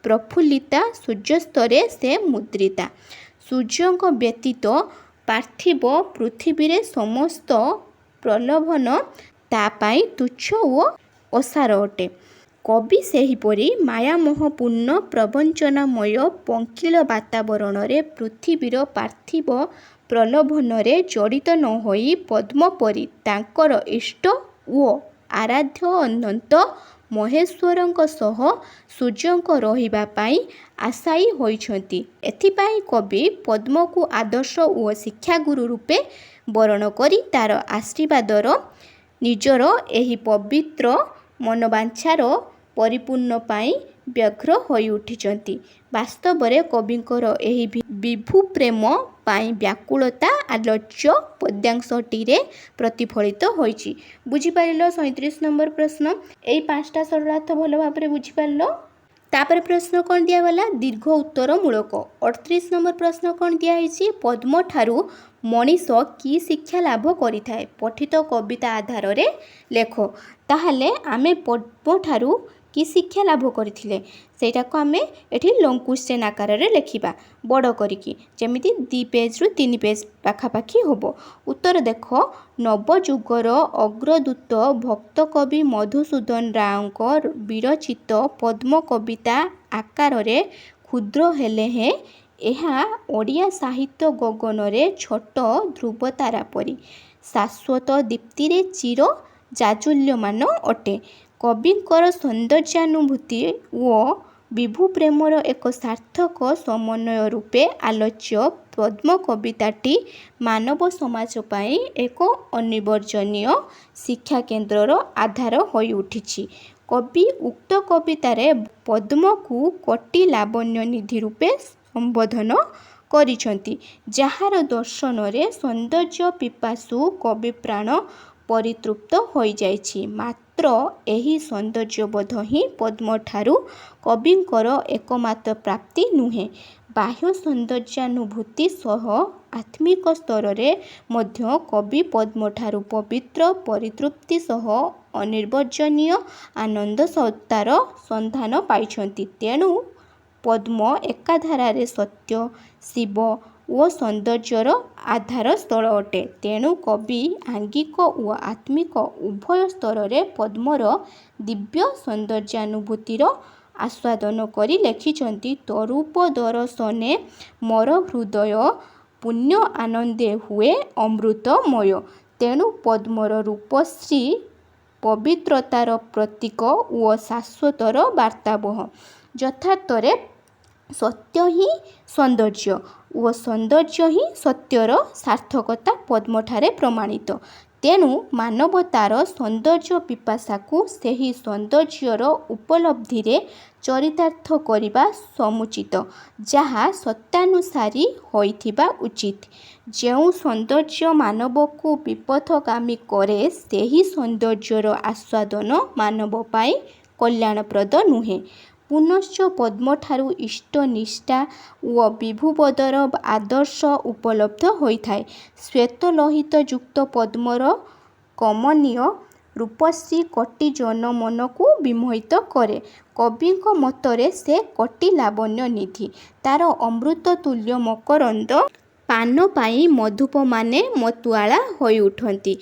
S1: ପ୍ରଫୁଲ୍ଲିତା, ସୂର୍ଯ୍ୟାସ୍ତରେ ସେ ମୁଦ୍ରିତା। ସୂର୍ଯ୍ୟଙ୍କ ବ୍ୟତୀତ ପାର୍ଥିବ ପୃଥିବୀରେ ସମସ୍ତ ପ୍ରଲୋଭନ ତା ପାଇଁ ତୁଚ୍ଛ ଓ ଅସାର ଅଟେ। କବି ସେହିପରି ମାୟାମୋହପୂର୍ଣ୍ଣ ପ୍ରବଞ୍ଚନାମୟ ପଙ୍କିଳ ବାତାବରଣରେ ପୃଥିବୀର ପାର୍ଥିବ ପ୍ରଲୋଭନରେ ଜଡ଼ିତ ନ ହୋଇ ପଦ୍ମ ପରି ତାଙ୍କର ଇଷ୍ଟ ଓ ଆରାଧ୍ୟ ଅନନ୍ତ ମହେଶ୍ୱରଙ୍କ ସହ ସୂର୍ଯ୍ୟଙ୍କ ରହିବା ପାଇଁ ଆଶାୟୀ ହୋଇଛନ୍ତି। ଏଥିପାଇଁ କବି ପଦ୍ମକୁ ଆଦର୍ଶ ଓ ଶିକ୍ଷାଗୁରୁ ରୂପେ ବରଣ କରି ତାର ଆଶୀର୍ବାଦର ନିଜର ଏହି ପବିତ୍ର ମନୋବାଞ୍ଛାର ପରିପୂର୍ଣ୍ଣ ପାଇଁ ବ୍ୟଗ୍ର ହୋଇ ଉଠିଛନ୍ତି। ବାସ୍ତବରେ କବିଙ୍କର ଏହି ବିଭୁ ପ୍ରେମ ପାଇଁ ବ୍ୟାକୁଳତା ଆଲୋଚ୍ୟ ପଦ୍ୟାଂଶଟିରେ ପ୍ରତିଫଳିତ ହୋଇଛି। ବୁଝିପାରିଲ 37 ନମ୍ବର ପ୍ରଶ୍ନ। ଏଇ 5ଟା ସରଳାର୍ଥ ଭଲ ଭାବରେ ବୁଝିପାରିଲ। ତାପରେ ପ୍ରଶ୍ନ କ'ଣ ଦିଆଗଲା? ଦୀର୍ଘ ଉତ୍ତର ମୂଳକ। 38 ନମ୍ବର ପ୍ରଶ୍ନ କ'ଣ ଦିଆହେଇଛି? ପଦ୍ମଠାରୁ ମଣିଷ କି ଶିକ୍ଷା ଲାଭ କରିଥାଏ? ପଠିତ କବିତା ଆଧାରରେ ଲେଖ। ତାହେଲେ ଆମେ ପଦ୍ମଠାରୁ କି ଶିକ୍ଷା ଲାଭ କରିଥିଲେ ସେଇଟାକୁ ଆମେ ଏଠି ଲଙ୍ଗ୍ କ୍ୱେଶ୍ଚନ୍ ଆକାରରେ ଲେଖିବା ବଡ଼ କରିକି, ଯେମିତି 2 ପେଜ୍ରୁ 3 ପେଜ୍ ପାଖାପାଖି ହେବ। ଉତ୍ତର ଦେଖ। ନବଯୁଗର ଅଗ୍ରଦୂତ ଭକ୍ତ କବି ମଧୁସୂଦନ ରାଓଙ୍କ ବିରଚିତ ପଦ୍ମ କବିତା ଆକାରରେ କ୍ଷୁଦ୍ର ହେଲେ ହେଁ ଏହା ଓଡ଼ିଆ ସାହିତ୍ୟ ଗଗନରେ ଛୋଟ ଧ୍ରୁବତାରା ପରି ଶାଶ୍ୱତ ଦୀପ୍ତିରେ ଚିର ଜାଜ୍ୱଲ୍ୟମାନ ଅଟେ। କବିଙ୍କର ସୌନ୍ଦର୍ଯ୍ୟାନୁଭୂତି ଓ ବିଭୁ ପ୍ରେମର ଏକ ସାର୍ଥକ ସମନ୍ୱୟ ରୂପେ ଆଲୋଚ୍ୟ ପଦ୍ମ କବିତାଟି ମାନବ ସମାଜ ପାଇଁ ଏକ ଅନିବର୍ଜନୀୟ ଶିକ୍ଷାକେନ୍ଦ୍ରର ଆଧାର ହୋଇ ଉଠିଛି। କବି ଉକ୍ତ କବିତାରେ ପଦ୍ମକୁ କୋଟି ଲାବଣ୍ୟ ନିଧି ରୂପେ ସମ୍ବୋଧନ କରିଛନ୍ତି, ଯାହାର ଦର୍ଶନରେ ସୌନ୍ଦର୍ଯ୍ୟ ପିପାସୁ କବିପ୍ରାଣ ପରିତୃପ୍ତ ହୋଇଯାଇଛି। ମାତ୍ର ଏହି ସୌନ୍ଦର୍ଯ୍ୟବୋଧ ହିଁ ପଦ୍ମଠାରୁ କବିଙ୍କର ଏକମାତ୍ର ପ୍ରାପ୍ତି ନୁହେଁ। ବାହ୍ୟ ସୌନ୍ଦର୍ଯ୍ୟାନୁଭୂତି ସହ ଆତ୍ମିକ ସ୍ତରରେ ମଧ୍ୟ କବି ପଦ୍ମଠାରୁ ପବିତ୍ର ପରିତୃପ୍ତି ସହ ଅନିର୍ବଚନୀୟ ଆନନ୍ଦ ସତ୍ତାର ସନ୍ଧାନ ପାଇଛନ୍ତି। ତେଣୁ ପଦ୍ମ ଏକାଧାରରେ ସତ୍ୟ, ଶିବ ଓ ସୌନ୍ଦର୍ଯ୍ୟର ଆଧାର ସ୍ଥଳ ଅଟେ। ତେଣୁ କବି ଆଙ୍ଗିକ ଓ ଆତ୍ମିକ ଉଭୟ ସ୍ତରରେ ପଦ୍ମର ଦିବ୍ୟ ସୌନ୍ଦର୍ଯ୍ୟାନୁଭୂତିର ଆସ୍ୱାଦନ କରି ଲେଖିଛନ୍ତି। ତରୂପ ଦରଶନେ ମୋର ହୃଦୟ ପୁଣ୍ୟ ଆନନ୍ଦେ ହୁଏ ଅମୃତମୟ। ତେଣୁ ପଦ୍ମର ରୂପଶ୍ରୀ ପବିତ୍ରତାର ପ୍ରତୀକ ଓ ଶାଶ୍ୱତର ବାର୍ତ୍ତାବହ। ଯଥାର୍ଥରେ ସତ୍ୟ ହିଁ ସୌନ୍ଦର୍ଯ୍ୟ ଓ ସୌନ୍ଦର୍ଯ୍ୟ ହିଁ ସତ୍ୟର ସାର୍ଥକତା ପଦ୍ମଠାରେ ପ୍ରମାଣିତ। ତେଣୁ ମାନବତାର ସୌନ୍ଦର୍ଯ୍ୟ ପିପାସାକୁ ସେହି ସୌନ୍ଦର୍ଯ୍ୟର ଉପଲବ୍ଧିରେ ଚରିତାର୍ଥ କରିବା ସମୁଚିତ, ଯାହା ସତ୍ୟାନୁସାରୀ ହୋଇଥିବା ଉଚିତ। ଯେଉଁ ସୌନ୍ଦର୍ଯ୍ୟ ମାନବକୁ ବିପଥଗାମୀ କରେ, ସେହି ସୌନ୍ଦର୍ଯ୍ୟର ଆସ୍ୱାଦନ ମାନବ ପାଇଁ କଲ୍ୟାଣପ୍ରଦ ନୁହେଁ। ପୁନଶ୍ଚ ପଦ୍ମଠାରୁ ଇଷ୍ଟ ନିଷ୍ଠା ଓ ବିଭୁବୋଧର ଆଦର୍ଶ ଉପଲବ୍ଧ ହୋଇଥାଏ। ଶ୍ୱେତ ଲୋହିତ ଯୁକ୍ତ ପଦ୍ମର କମନୀୟ ରୂପଶ୍ରୀ କୋଟି ଜନ ମନକୁ ବିମୋହିତ କରେ। କବିଙ୍କ ମତରେ ସେ କୋଟି ଲାବଣ୍ୟ ନିଧି। ତାର ଅମୃତ ତୁଲ୍ୟ ମକରନ୍ଦ ପାନ ପାଇ ମଧୁପମାନେ ମତୁଆଳା ହୋଇ ଉଠନ୍ତି।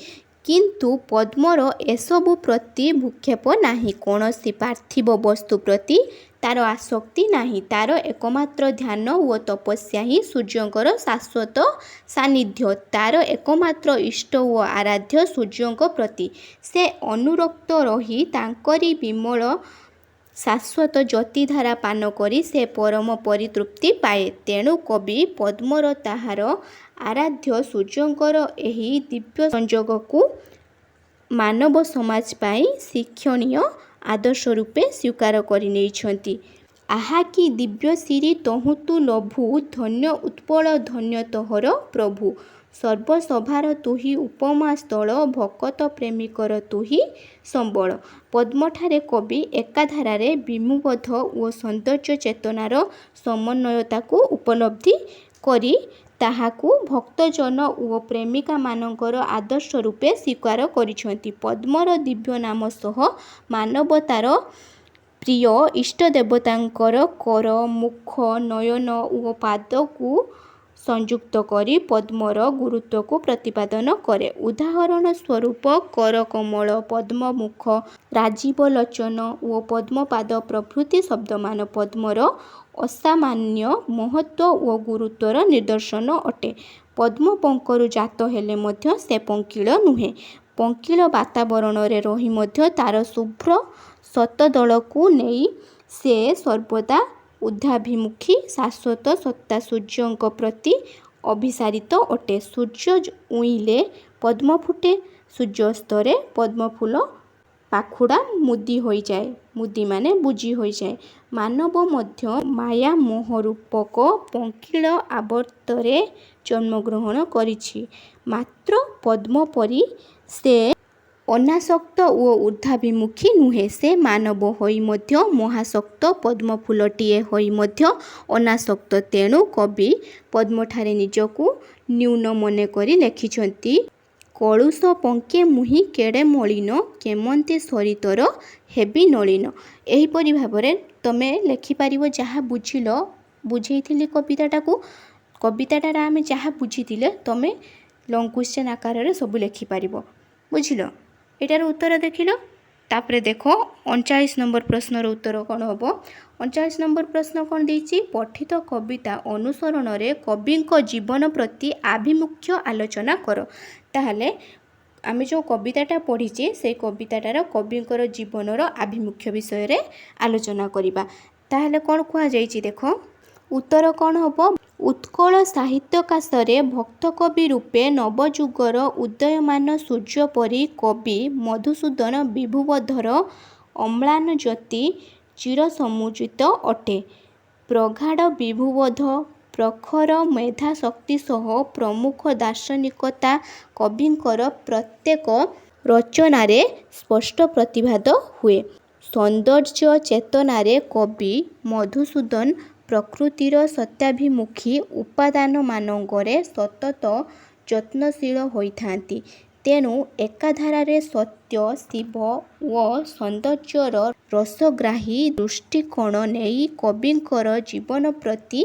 S1: କିନ୍ତୁ ପଦ୍ମର ଏସବୁ ପ୍ରତି ଭ୍ରୂକ୍ଷେପ ନାହିଁ। କୌଣସି ପାର୍ଥିବ ବସ୍ତୁ ପ୍ରତି ତାର ଆସକ୍ତି ନାହିଁ। ତାର ଏକମାତ୍ର ଧ୍ୟାନ ଓ ତପସ୍ୟା ହିଁ ସୂର୍ଯ୍ୟଙ୍କର ଶାଶ୍ୱତ ସାନ୍ନିଧ୍ୟ। ତାର ଏକମାତ୍ର ଇଷ୍ଟ ଓ ଆରାଧ୍ୟ ସୂର୍ଯ୍ୟଙ୍କ ପ୍ରତି ସେ ଅନୁରକ୍ତ ରହି ତାଙ୍କରି ବିମଳ ଶାଶ୍ୱତ ଜ୍ୟୋତିଧାରା ପାନ କରି ସେ ପରମ ପରିତୃପ୍ତି ପାଏ। ତେଣୁ କବି ପଦ୍ମର ତାହାର ଆରାଧ୍ୟ ସୂର୍ଯ୍ୟଙ୍କର ଏହି ଦିବ୍ୟ ସଂଯୋଗକୁ ମାନବ ସମାଜ ପାଇଁ ଶିକ୍ଷଣୀୟ ଆଦର୍ଶ ରୂପେ ସ୍ୱୀକାର କରି ନେଇଛନ୍ତି। ଆହା କି ଦିବ୍ୟ ସିରି ତହୁଁ ତୁ ଲଭୁ, ଧନ୍ୟ ଉତ୍ପଳ ଧନ୍ୟ ତୋହର ପ୍ରଭୁ। ସର୍ବସଭାର ତୁହି ଉପମା ସ୍ଥଳ, ଭକତ ପ୍ରେମିକର ତୁହି ସମ୍ବଳ। ପଦ୍ମଠାରେ କବି ଏକାଧାରରେ ବିଭୁବୋଧ ଓ ସୌନ୍ଦର୍ଯ୍ୟ ଚେତନାର ସମନ୍ୱୟତାକୁ ଉପଲବ୍ଧି କରି ତାହାକୁ ଭକ୍ତଜନ ଓ ପ୍ରେମିକାମାନଙ୍କର ଆଦର୍ଶ ରୂପେ ସ୍ୱୀକାର କରିଛନ୍ତି। ପଦ୍ମର ଦିବ୍ୟ ନାମ ସହ ମାନବତାର ପ୍ରିୟ ଇଷ୍ଟଦେବତାଙ୍କର କର, ମୁଖ, ନୟନ ଓ ପାଦକୁ ସଂଯୁକ୍ତ କରି ପଦ୍ମର ଗୁରୁତ୍ୱକୁ ପ୍ରତିପାଦନ କରେ। ଉଦାହରଣ ସ୍ୱରୂପ କରକମଳ, ପଦ୍ମମୁଖ, ରାଜୀବ ଲୋଚନ ଓ ପଦ୍ମପାଦ ପ୍ରଭୃତି ଶବ୍ଦମାନ ପଦ୍ମର ଅସାମାନ୍ୟ ମହତ୍ୱ ଓ ଗୁରୁତ୍ୱର ନିଦର୍ଶନ ଅଟେ। ପଦ୍ମ ପଙ୍କରୁ ଜାତ ହେଲେ ମଧ୍ୟ ସେ ପଙ୍କିଳ ନୁହେଁ। ପଙ୍କିଳ ବାତାବରଣରେ ରହି ମଧ୍ୟ ତାର ଶୁଭ୍ର ଶତଦଳକୁ ନେଇ ସେ ସର୍ବଦା ଊର୍ଦ୍ଧ୍ୱାଭିମୁଖୀ ଶାଶ୍ୱତ ସତ୍ତା ସୂର୍ଯ୍ୟଙ୍କ ପ୍ରତି ଅଭିସାରିତ ଅଟେ। ସୂର୍ଯ୍ୟ ଉଇଁଲେ ପଦ୍ମ ଫୁଟେ, ସୂର୍ଯ୍ୟାସ୍ତରେ ପଦ୍ମଫୁଲ ପାଖୁଡ଼ା ମୁଦି ହୋଇଯାଏ। ମୁଦି ମାନେ ବୁଜି ହୋଇଯାଏ। ମାନବ ମଧ୍ୟ ମାୟା ମୋହରୂପକ ପଙ୍କିଳ ଆବର୍ତ୍ତରେ ଜନ୍ମଗ୍ରହଣ କରିଛି। ମାତ୍ର ପଦ୍ମ ପରି ସେ ଅନାସକ୍ତ ଓ ଊର୍ଦ୍ଧ୍ୱାଭିମୁଖୀ ନୁହେଁ। ସେ ମାନବ ହୋଇ ମଧ୍ୟ ମୋହାସକ୍ତ, ପଦ୍ମଫୁଲଟିଏ ହୋଇ ମଧ୍ୟ ଅନାସକ୍ତ। ତେଣୁ କବି ପଦ୍ମଠାରେ ନିଜକୁ ନ୍ୟୁନ ମନେକରି ଲେଖିଛନ୍ତି କଳୁଷ ପଙ୍କେ ମୁହିଁ କେଡ଼େ ମଳିନ, କେମନ୍ତେ ସରିତର ହେବି ନଳିନ। ଏହିପରି ଭାବରେ ତମେ ଲେଖିପାରିବ ଯାହା ବୁଝିଲ। ବୁଝେଇଥିଲି କବିତାଟାକୁ। କବିତାଟାରେ ଆମେ ଯାହା ବୁଝିଥିଲେ ତମେ ଲଙ୍ଗ କ୍ୱେଶ୍ଚନ୍ ଆକାରରେ ସବୁ ଲେଖିପାରିବ। ବୁଝିଲ? ଏଟାର ଉତ୍ତର ଦେଖିଲ। ତାପରେ ଦେଖ 39 ନମ୍ବର ପ୍ରଶ୍ନର ଉତ୍ତର କ'ଣ ହେବ? 39 ନମ୍ବର ପ୍ରଶ୍ନ କ'ଣ ଦେଇଛି? ପଠିତ କବିତା ଅନୁସରଣରେ କବିଙ୍କ ଜୀବନ ପ୍ରତି ଆଭିମୁଖ୍ୟ ଆଲୋଚନା କର। ତାହେଲେ ଆମେ ଯେଉଁ କବିତାଟା ପଢ଼ିଛେ ସେଇ କବିତାଟାର କବିଙ୍କର ଜୀବନର ଆଭିମୁଖ୍ୟ ବିଷୟରେ ଆଲୋଚନା କରିବା। ତାହେଲେ କ'ଣ କୁହାଯାଇଛି ଦେଖ। ଉତ୍ତର କ'ଣ ହେବ? ଉତ୍କଳ ସାହିତ୍ୟାକାଶରେ ଭକ୍ତକବି ରୂପେ ନବଯୁଗର ଉଦୀୟମାନ ସୂର୍ଯ୍ୟ ପରି କବି ମଧୁସୂଦନ ବିଭୁବଧର ଅମ୍ଳାନ ଜ୍ୟୋତି ଚିରସମୁଜ୍ଜିତ ଅଟେ। ପ୍ରଗାଢ଼ ବିଭୁବୋଧ, ପ୍ରଖର ମେଧାଶକ୍ତି ସହ ପ୍ରମୁଖ ଦାର୍ଶନିକତା କବିଙ୍କର ପ୍ରତ୍ୟେକ ରଚନାରେ ସ୍ପଷ୍ଟ ପ୍ରତିଭାତ ହୁଏ। ସୌନ୍ଦର୍ଯ୍ୟ ଚେତନାରେ କବି ମଧୁସୂଦନ ପ୍ରକୃତିର ସତ୍ୟାଭିମୁଖୀ ଉପାଦାନମାନଙ୍କରେ ସତତ ଯତ୍ନଶୀଳ ହୋଇଥାନ୍ତି। ତେଣୁ ଏକାଧାରରେ ସତ୍ୟ, ଶିବ ଓ ସୌନ୍ଦର୍ଯ୍ୟର ରସଗ୍ରାହୀ ଦୃଷ୍ଟିକୋଣ ନେଇ କବିଙ୍କର ଜୀବନ ପ୍ରତି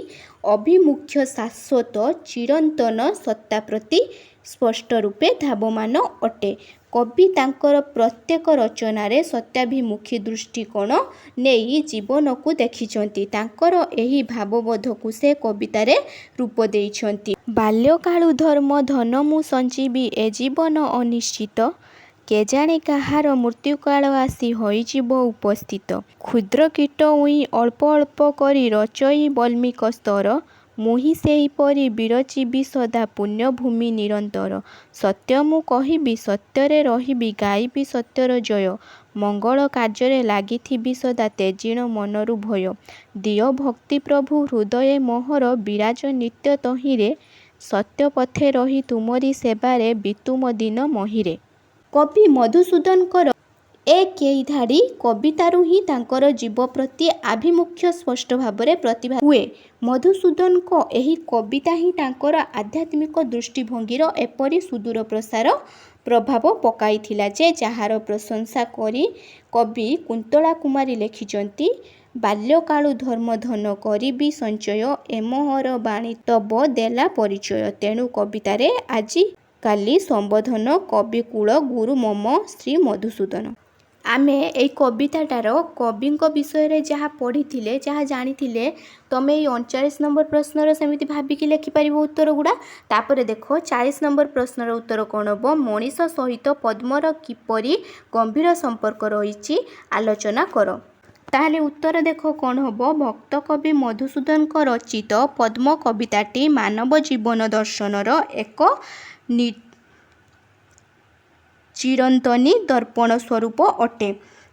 S1: ଅଭିମୁଖ୍ୟ ଶାଶ୍ୱତ ଚିରନ୍ତନ ସତ୍ତା ପ୍ରତି ସ୍ପଷ୍ଟ ରୂପେ ଧାବମାନ ଅଟେ। କବି ତାଙ୍କର ପ୍ରତ୍ୟେକ ରଚନାରେ ସତ୍ୟାଭିମୁଖୀ ଦୃଷ୍ଟିକୋଣ ନେଇ ଜୀବନକୁ ଦେଖିଛନ୍ତି। ତାଙ୍କର ଏହି ଭାବବୋଧକୁ ସେ କବିତାରେ ରୂପ ଦେଇଛନ୍ତି। ବାଲ୍ୟକାଳୁ ଧର୍ମ ଧନ ମୁଁ ସଞ୍ଜୀବି ଏ ଜୀବନ ଅନିଶ୍ଚିତ, କେଜାଣି କାହାର ମୃତ୍ୟୁକାଳ ଆସି ହୋଇଯିବ ଉପସ୍ଥିତ। କ୍ଷୁଦ୍ର କୀଟ ଉଇ ଅଳ୍ପ ଅଳ୍ପ କରି ରଚଇ ବଲ୍ମୀକ ସ୍ତର, ମୁହିଁ ସେହିପରି ବିରଚିବି ସଦା ପୁଣ୍ୟଭୂମି ନିରନ୍ତର। ସତ୍ୟ ମୁଁ କହିବି, ସତ୍ୟରେ ରହିବି, ଗାଇବି ସତ୍ୟର ଜୟ, ମଙ୍ଗଳ କାର୍ଯ୍ୟରେ ଲାଗିଥିବି ସଦା ତେଜିଣ ମନରୁ ଭୟ। ଦିଅ ଭକ୍ତି ପ୍ରଭୁ ହୃଦୟେ ମୋହର, ବିରାଜ ନିତ୍ୟ ତହିଁରେ, ସତ୍ୟ ପଥେ ରହି ତୁମରି ସେବାରେ ବିତୁ ମୋ ଦିନ ମହିରେ। କବି ମଧୁସୂଦନଙ୍କର ଏ କେଇ ଧାଡ଼ି କବିତାରୁ ହିଁ ତାଙ୍କର ଜୀବ ପ୍ରତି ଆଭିମୁଖ୍ୟ ସ୍ପଷ୍ଟ ଭାବରେ ପ୍ରତିଭା ହୁଏ। ମଧୁସୂଦନଙ୍କ ଏହି କବିତା ହିଁ ତାଙ୍କର ଆଧ୍ୟାତ୍ମିକ ଦୃଷ୍ଟିଭଙ୍ଗୀର ଏପରି ସୁଦୂର ପ୍ରସାର ପ୍ରଭାବ ପକାଇଥିଲା ଯେ ଯାହାର ପ୍ରଶଂସା କରି କବି କୁନ୍ତଳା କୁମାରୀ ଲେଖିଛନ୍ତି ବାଲ୍ୟକାଳୁ ଧର୍ମ ଧନ କରିବି ସଞ୍ଚୟ, ଏ ମୋହର ବାଣୀ ତବ ଦେଲା ପରିଚୟ। ତେଣୁ କବିତାରେ ଆଜିକାଲି ସମ୍ବୋଧନ କବିକୁଳ ଗୁରୁ ମମ ଶ୍ରୀ ମଧୁସୂଦନ। ଆମେ ଏଇ କବିତାଟାର କବିଙ୍କ ବିଷୟରେ ଯାହା ପଢ଼ିଥିଲେ, ଯାହା ଜାଣିଥିଲେ, ତମେ ଏଇ 39 ନମ୍ବର ପ୍ରଶ୍ନର ସେମିତି ଭାବିକି ଲେଖିପାରିବ ଉତ୍ତର ଗୁଡ଼ା। ତାପରେ ଦେଖ 40 ନମ୍ବର ପ୍ରଶ୍ନର ଉତ୍ତର କ'ଣ ହେବ? ମଣିଷ ସହିତ ପଦ୍ମର କିପରି ଗମ୍ଭୀର ସମ୍ପର୍କ ରହିଛି ଆଲୋଚନା କର। ତାହେଲେ ଉତ୍ତର ଦେଖ କ'ଣ ହେବ? ଭକ୍ତ କବି ମଧୁସୂଦନଙ୍କ ରଚିତ ପଦ୍ମ କବିତାଟି ମାନବ ଜୀବନ ଦର୍ଶନର ଏକ ଚିରନ୍ତନୀ ଦର୍ପଣ ସ୍ୱରୂପ ଅଟେ।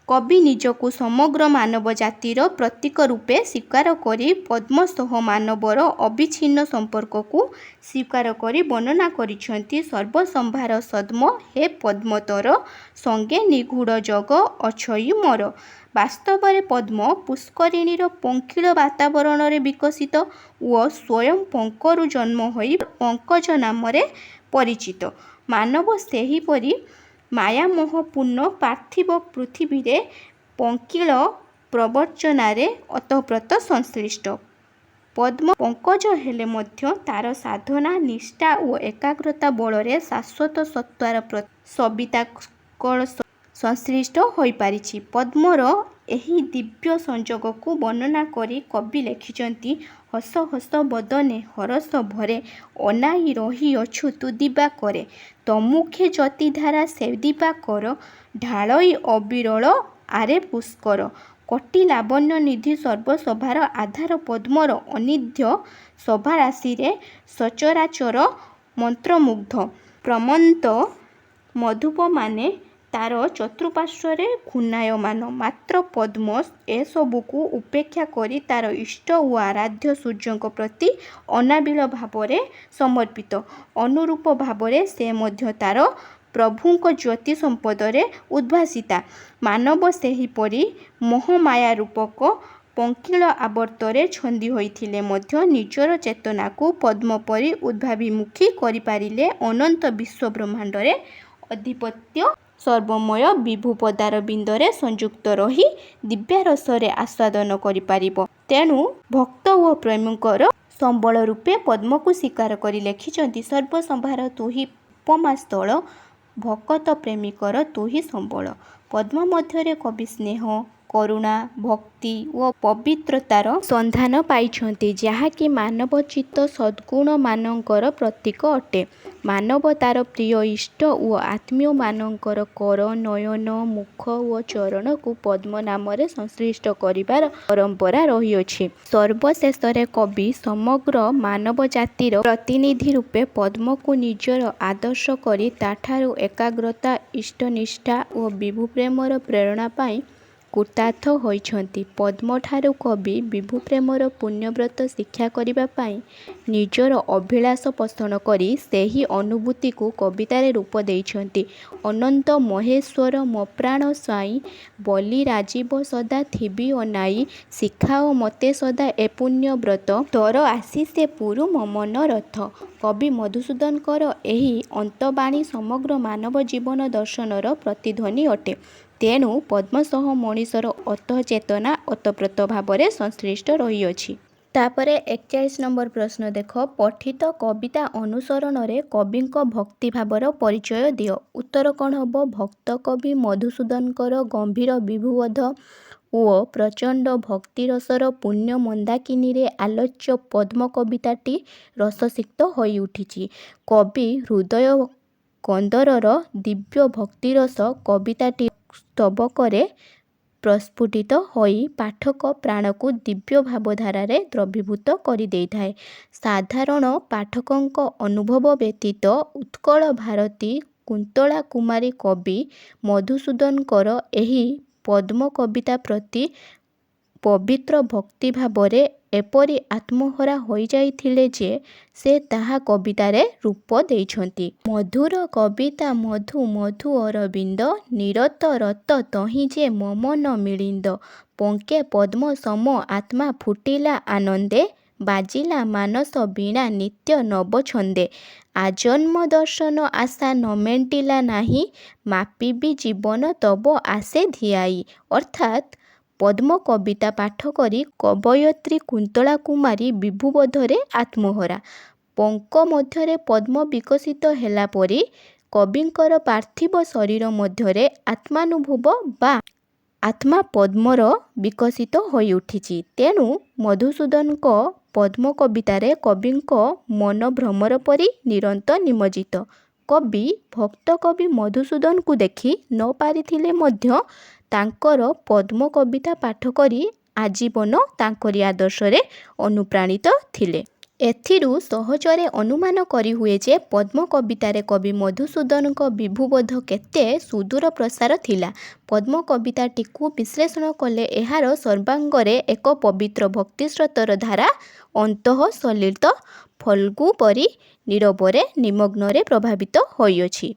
S1: କବି ନିଜକୁ ସମଗ୍ର ମାନବ ଜାତିର ପ୍ରତୀକ ରୂପେ ସ୍ୱୀକାର କରି ପଦ୍ମ ସହ ମାନବର ଅବିଚ୍ଛିନ୍ନ ସମ୍ପର୍କକୁ ସ୍ୱୀକାର କରି ବର୍ଣ୍ଣନା କରିଛନ୍ତି ସର୍ବସମ୍ଭାର ସଦ୍ମ ହେ ପଦ୍ମ ତୋର, ସଙ୍ଗେ ନିଗୂଢ଼ ଯୋଗ ଅଛଇ ମୋର। ବାସ୍ତବରେ ପଦ୍ମ ପୁଷ୍କରିଣୀର ପଙ୍କିଳ ବାତାବରଣରେ ବିକଶିତ ଓ ସ୍ୱୟଂ ପଙ୍କରୁ ଜନ୍ମ ହୋଇ ପଙ୍କଜ ନାମରେ ପରିଚିତ। ମାନବ ସେହିପରି ମାୟାମୋହପୂର୍ଣ୍ଣ ପାର୍ଥିବ ପୃଥିବୀରେ ପଙ୍କିଳ ପ୍ରବଞ୍ଚନାରେ ଓତପ୍ରୋତ ସଂଶ୍ଳିଷ୍ଟ। ପଦ୍ମ ପଙ୍କଜ ହେଲେ ମଧ୍ୟ ତାର ସାଧନା, ନିଷ୍ଠା ଓ ଏକାଗ୍ରତା ବଳରେ ଶାଶ୍ୱତ ସତ୍ତାର ସବିତା କଳସ ସଂଶ୍ଳିଷ୍ଟ ହୋଇପାରିଛି। ପଦ୍ମର ଏହି ଦିବ୍ୟ ସଂଯୋଗକୁ ବର୍ଣ୍ଣନା କରି କବି ଲେଖିଛନ୍ତି ହସ ହସ ବଦନେ ହରଷ ଭରେ ଅନାଇ ରହିଅଛୁ ତୁ ଦିବା କରେ ତମୁଖେ ଜ୍ୟୋତିଧାରା ସେ ଦିବା କର ଢାଳଇ ଅବିରଳ ଆରେ ପୁଷ୍କର କୋଟି ଲାବଣ୍ୟ ନିଧି ସର୍ବସଭାର ଆଧାର ପଦ୍ମର ଅନିନ୍ଦ୍ୟ ଶୋଭାରାଶିରେ ସଚରାଚର ମନ୍ତ୍ରମୁଗ୍ଧ ପ୍ରମତ୍ତ ମଧୁପମାନେ ତାର ଚତୁଃପାର୍ଶ୍ୱରେ ଘୂର୍ଣ୍ଣାୟମାନ। ମାତ୍ର ପଦ୍ମ ଏସବୁକୁ ଉପେକ୍ଷା କରି ତାର ଇଷ୍ଟ ଓ ଆରାଧ୍ୟ ସୂର୍ଯ୍ୟଙ୍କ ପ୍ରତି ଅନାବିଳ ଭାବରେ ସମର୍ପିତ। ଅନୁରୂପ ଭାବରେ ସେ ମଧ୍ୟ ତାର ପ୍ରଭୁଙ୍କ ଜ୍ୟୋତି ସମ୍ପଦରେ ଉଦ୍ଭାସିତା। ମାନବ ସେହିପରି ମୋହମାୟା ରୂପକ ପଙ୍କିଳ ଆବର୍ତ୍ତରେ ଛନ୍ଦି ହୋଇଥିଲେ ମଧ୍ୟ ନିଜର ଚେତନାକୁ ପଦ୍ମ ପରି ଉର୍ଦ୍ଧ୍ୱାଭିମୁଖୀ କରିପାରିଲେ ଅନନ୍ତ ବିଶ୍ୱବ୍ରହ୍ମାଣ୍ଡରେ ଅଧିପତ୍ୟ ସର୍ବମୟ ବିଭୁ ପଦାରବିନ୍ଦରେ ସଂଯୁକ୍ତ ରହି ଦିବ୍ୟାରସରେ ଆସ୍ୱାଦନ କରିପାରିବ। ତେଣୁ ଭକ୍ତ ଓ ପ୍ରେମିକର ସମ୍ବଳ ରୂପେ ପଦ୍ମକୁ ସ୍ୱୀକାର କରି ଲେଖିଛନ୍ତି ସର୍ବସମ୍ଭାର ତୁହି ଉପମା ସ୍ଥଳ ଭକତ ପ୍ରେମିକର ତୁହି ସମ୍ବଳ। ପଦ୍ମ ମଧ୍ୟରେ କବି ସ୍ନେହ କରୁଣା ଭକ୍ତି ଓ ପବିତ୍ରତାର ସନ୍ଧାନ ପାଇଛନ୍ତି ଯାହାକି ମାନବୋଚିତ ସଦ୍ଗୁଣମାନଙ୍କର ପ୍ରତୀକ ଅଟେ। ମାନବ ତାର ପ୍ରିୟ ଇଷ୍ଟ ଓ ଆତ୍ମୀୟମାନଙ୍କର କର ନୟନ ମୁଖ ଓ ଚରଣକୁ ପଦ୍ମ ନାମରେ ସଂଶ୍ଳିଷ୍ଟ କରିବାର ପରମ୍ପରା ରହିଅଛି। ସର୍ବଶେଷରେ କବି ସମଗ୍ର ମାନବଜାତିର ପ୍ରତିନିଧି ରୂପେ ପଦ୍ମକୁ ନିଜର ଆଦର୍ଶ କରି ତାଠାରୁ ଏକାଗ୍ରତା ଇଷ୍ଟନିଷ୍ଠା ଓ ବିଭୁପ୍ରେମର ପ୍ରେରଣା ପାଇ କୃତାର୍ଥ ହୋଇଛନ୍ତି। ପଦ୍ମଠାରୁ କବି ବିଭୁପ୍ରେମର ପୁଣ୍ୟବ୍ରତ ଶିକ୍ଷା କରିବା ପାଇଁ ନିଜର ଅଭିଳାଷ ପୋଷଣ କରି ସେହି ଅନୁଭୂତିକୁ କବିତାରେ ରୂପ ଦେଇଛନ୍ତି। ଅନନ୍ତ ମହେଶ୍ୱର ମୋ ପ୍ରାଣ ସ୍ୱାଇଁ ବୋଲି ରାଜୀବ ସଦା ଥିବି ଅନାଇ ଶିଖାଅ ମୋତେ ସଦା ଏ ପୁଣ୍ୟ ବ୍ରତ ତୋର ଆଶିଷେ ପୁରୁ ମୋ ମନ ରଥ। କବି ମଧୁସୂଦନଙ୍କର ଏହି ଅନ୍ତବାଣୀ ସମଗ୍ର ମାନବ ଜୀବନ ଦର୍ଶନର ପ୍ରତିଧ୍ୱନି ଅଟେ। ତେଣୁ ପଦ୍ମ ସହ ମଣିଷର ଅନ୍ତଃଚେତନା ଓତପ୍ରୋତ ଭାବରେ ସଂଶ୍ଳିଷ୍ଟ ରହିଅଛି। ତାପରେ 41 ନମ୍ବର ପ୍ରଶ୍ନ ଦେଖ ପଠିତ କବିତା ଅନୁସରଣରେ କବିଙ୍କ ଭକ୍ତିଭାବର ପରିଚୟ ଦିଅ। ଉତ୍ତର କ'ଣ ହେବ? ଭକ୍ତ କବି ମଧୁସୂଦନଙ୍କର ଗମ୍ଭୀର ବିଭୁବୋଧ ଓ ପ୍ରଚଣ୍ଡ ଭକ୍ତିରସର ପୁଣ୍ୟ ମନ୍ଦାକିନୀରେ ଆଲୋଚ୍ୟ ପଦ୍ମ କବିତାଟି ରସସିକ୍ତ ହୋଇଉଠିଛି। କବି ହୃଦୟ କନ୍ଦରର ଦିବ୍ୟ ଭକ୍ତିରସ କବିତାଟି ସ୍ତବକରେ ପ୍ରସ୍ଫୁଟିତ ହୋଇ ପାଠକ ପ୍ରାଣକୁ ଦିବ୍ୟ ଭାବଧାରାରେ ଦ୍ରବୀଭୂତ କରିଦେଇଥାଏ। ସାଧାରଣ ପାଠକଙ୍କ ଅନୁଭବ ବ୍ୟତୀତ ଉତ୍କଳ ଭାରତୀ କୁନ୍ତଳା କୁମାରୀ କବି ମଧୁସୂଦନଙ୍କର ଏହି ପଦ୍ମ କବିତା ପ୍ରତି ପବିତ୍ର ଭକ୍ତିଭାବରେ ଏପରି ଆତ୍ମହରା ହୋଇଯାଇଥିଲେ ଯେ ସେ ତାହା କବିତାରେ ରୂପ ଦେଇଛନ୍ତି। ମଧୁର କବିତା ମଧୁ ମଧୁ ଅରବିନ୍ଦ ନିରତ ରତ ତହିଁ ଯେ ମୋ ମନ ମିଳିନ୍ଦ ପଙ୍କେ ପଦ୍ମ ସମ ଆତ୍ମା ଫୁଟିଲା ଆନନ୍ଦେ ବାଜିଲା ମାନସ ବୀଣା ନିତ୍ୟ ନବ ଛନ୍ଦେ ଆଜନ୍ମ ଦର୍ଶନ ଆଶା ନ ମେଣ୍ଟିଲା ନାହିଁ ମାପିବି ଜୀବନ ତବ ଆଶେ ଧିଆଇ। ଅର୍ଥାତ୍ ପଦ୍ମ କବିତା ପାଠ କରି କବୟିତ୍ରୀ କୁନ୍ତଳା କୁମାରୀ ବିଭୁବୋଧରେ ଆତ୍ମହରା। ପଙ୍କ ମଧ୍ୟରେ ପଦ୍ମ ବିକଶିତ ହେଲା ପରି କବିଙ୍କର ପାର୍ଥିବ ଶରୀର ମଧ୍ୟରେ ଆତ୍ମାନୁଭବ ବା ଆତ୍ମା ପଦ୍ମର ବିକଶିତ ହୋଇଉଠିଛି। ତେଣୁ ମଧୁସୂଦନଙ୍କ ପଦ୍ମ କବିତାରେ କବିଙ୍କ ମନ ଭ୍ରମର ପରି ନିରନ୍ତ ନିମଜ୍ଜିତ। କବି ଭକ୍ତ କବି ମଧୁସୂଦନଙ୍କୁ ଦେଖି ନ ପାରିଥିଲେ ମଧ୍ୟ ତାଙ୍କର ପଦ୍ମ କବିତା ପାଠ କରି ଆଜୀବନ ତାଙ୍କରି ଆଦର୍ଶରେ ଅନୁପ୍ରାଣିତ ଥିଲେ। ଏଥିରୁ ସହଜରେ ଅନୁମାନ କରିହୁଏ ଯେ ପଦ୍ମ କବିତାରେ କବି ମଧୁସୂଦନଙ୍କ ବିଭୁବୋଧ କେତେ ସୁଦୂର ପ୍ରସାର ଥିଲା। ପଦ୍ମ କବିତାଟିକୁ ବିଶ୍ଳେଷଣ କଲେ ଏହାର ସର୍ବାଙ୍ଗରେ ଏକ ପବିତ୍ର ଭକ୍ତିସ୍ରୋତର ଧାରା ଅନ୍ତଃସଲିଳ ଫଲ୍ଗୁ ପରି ନୀରବରେ ନିମଗ୍ନରେ ପ୍ରବାହିତ ହୋଇଅଛି।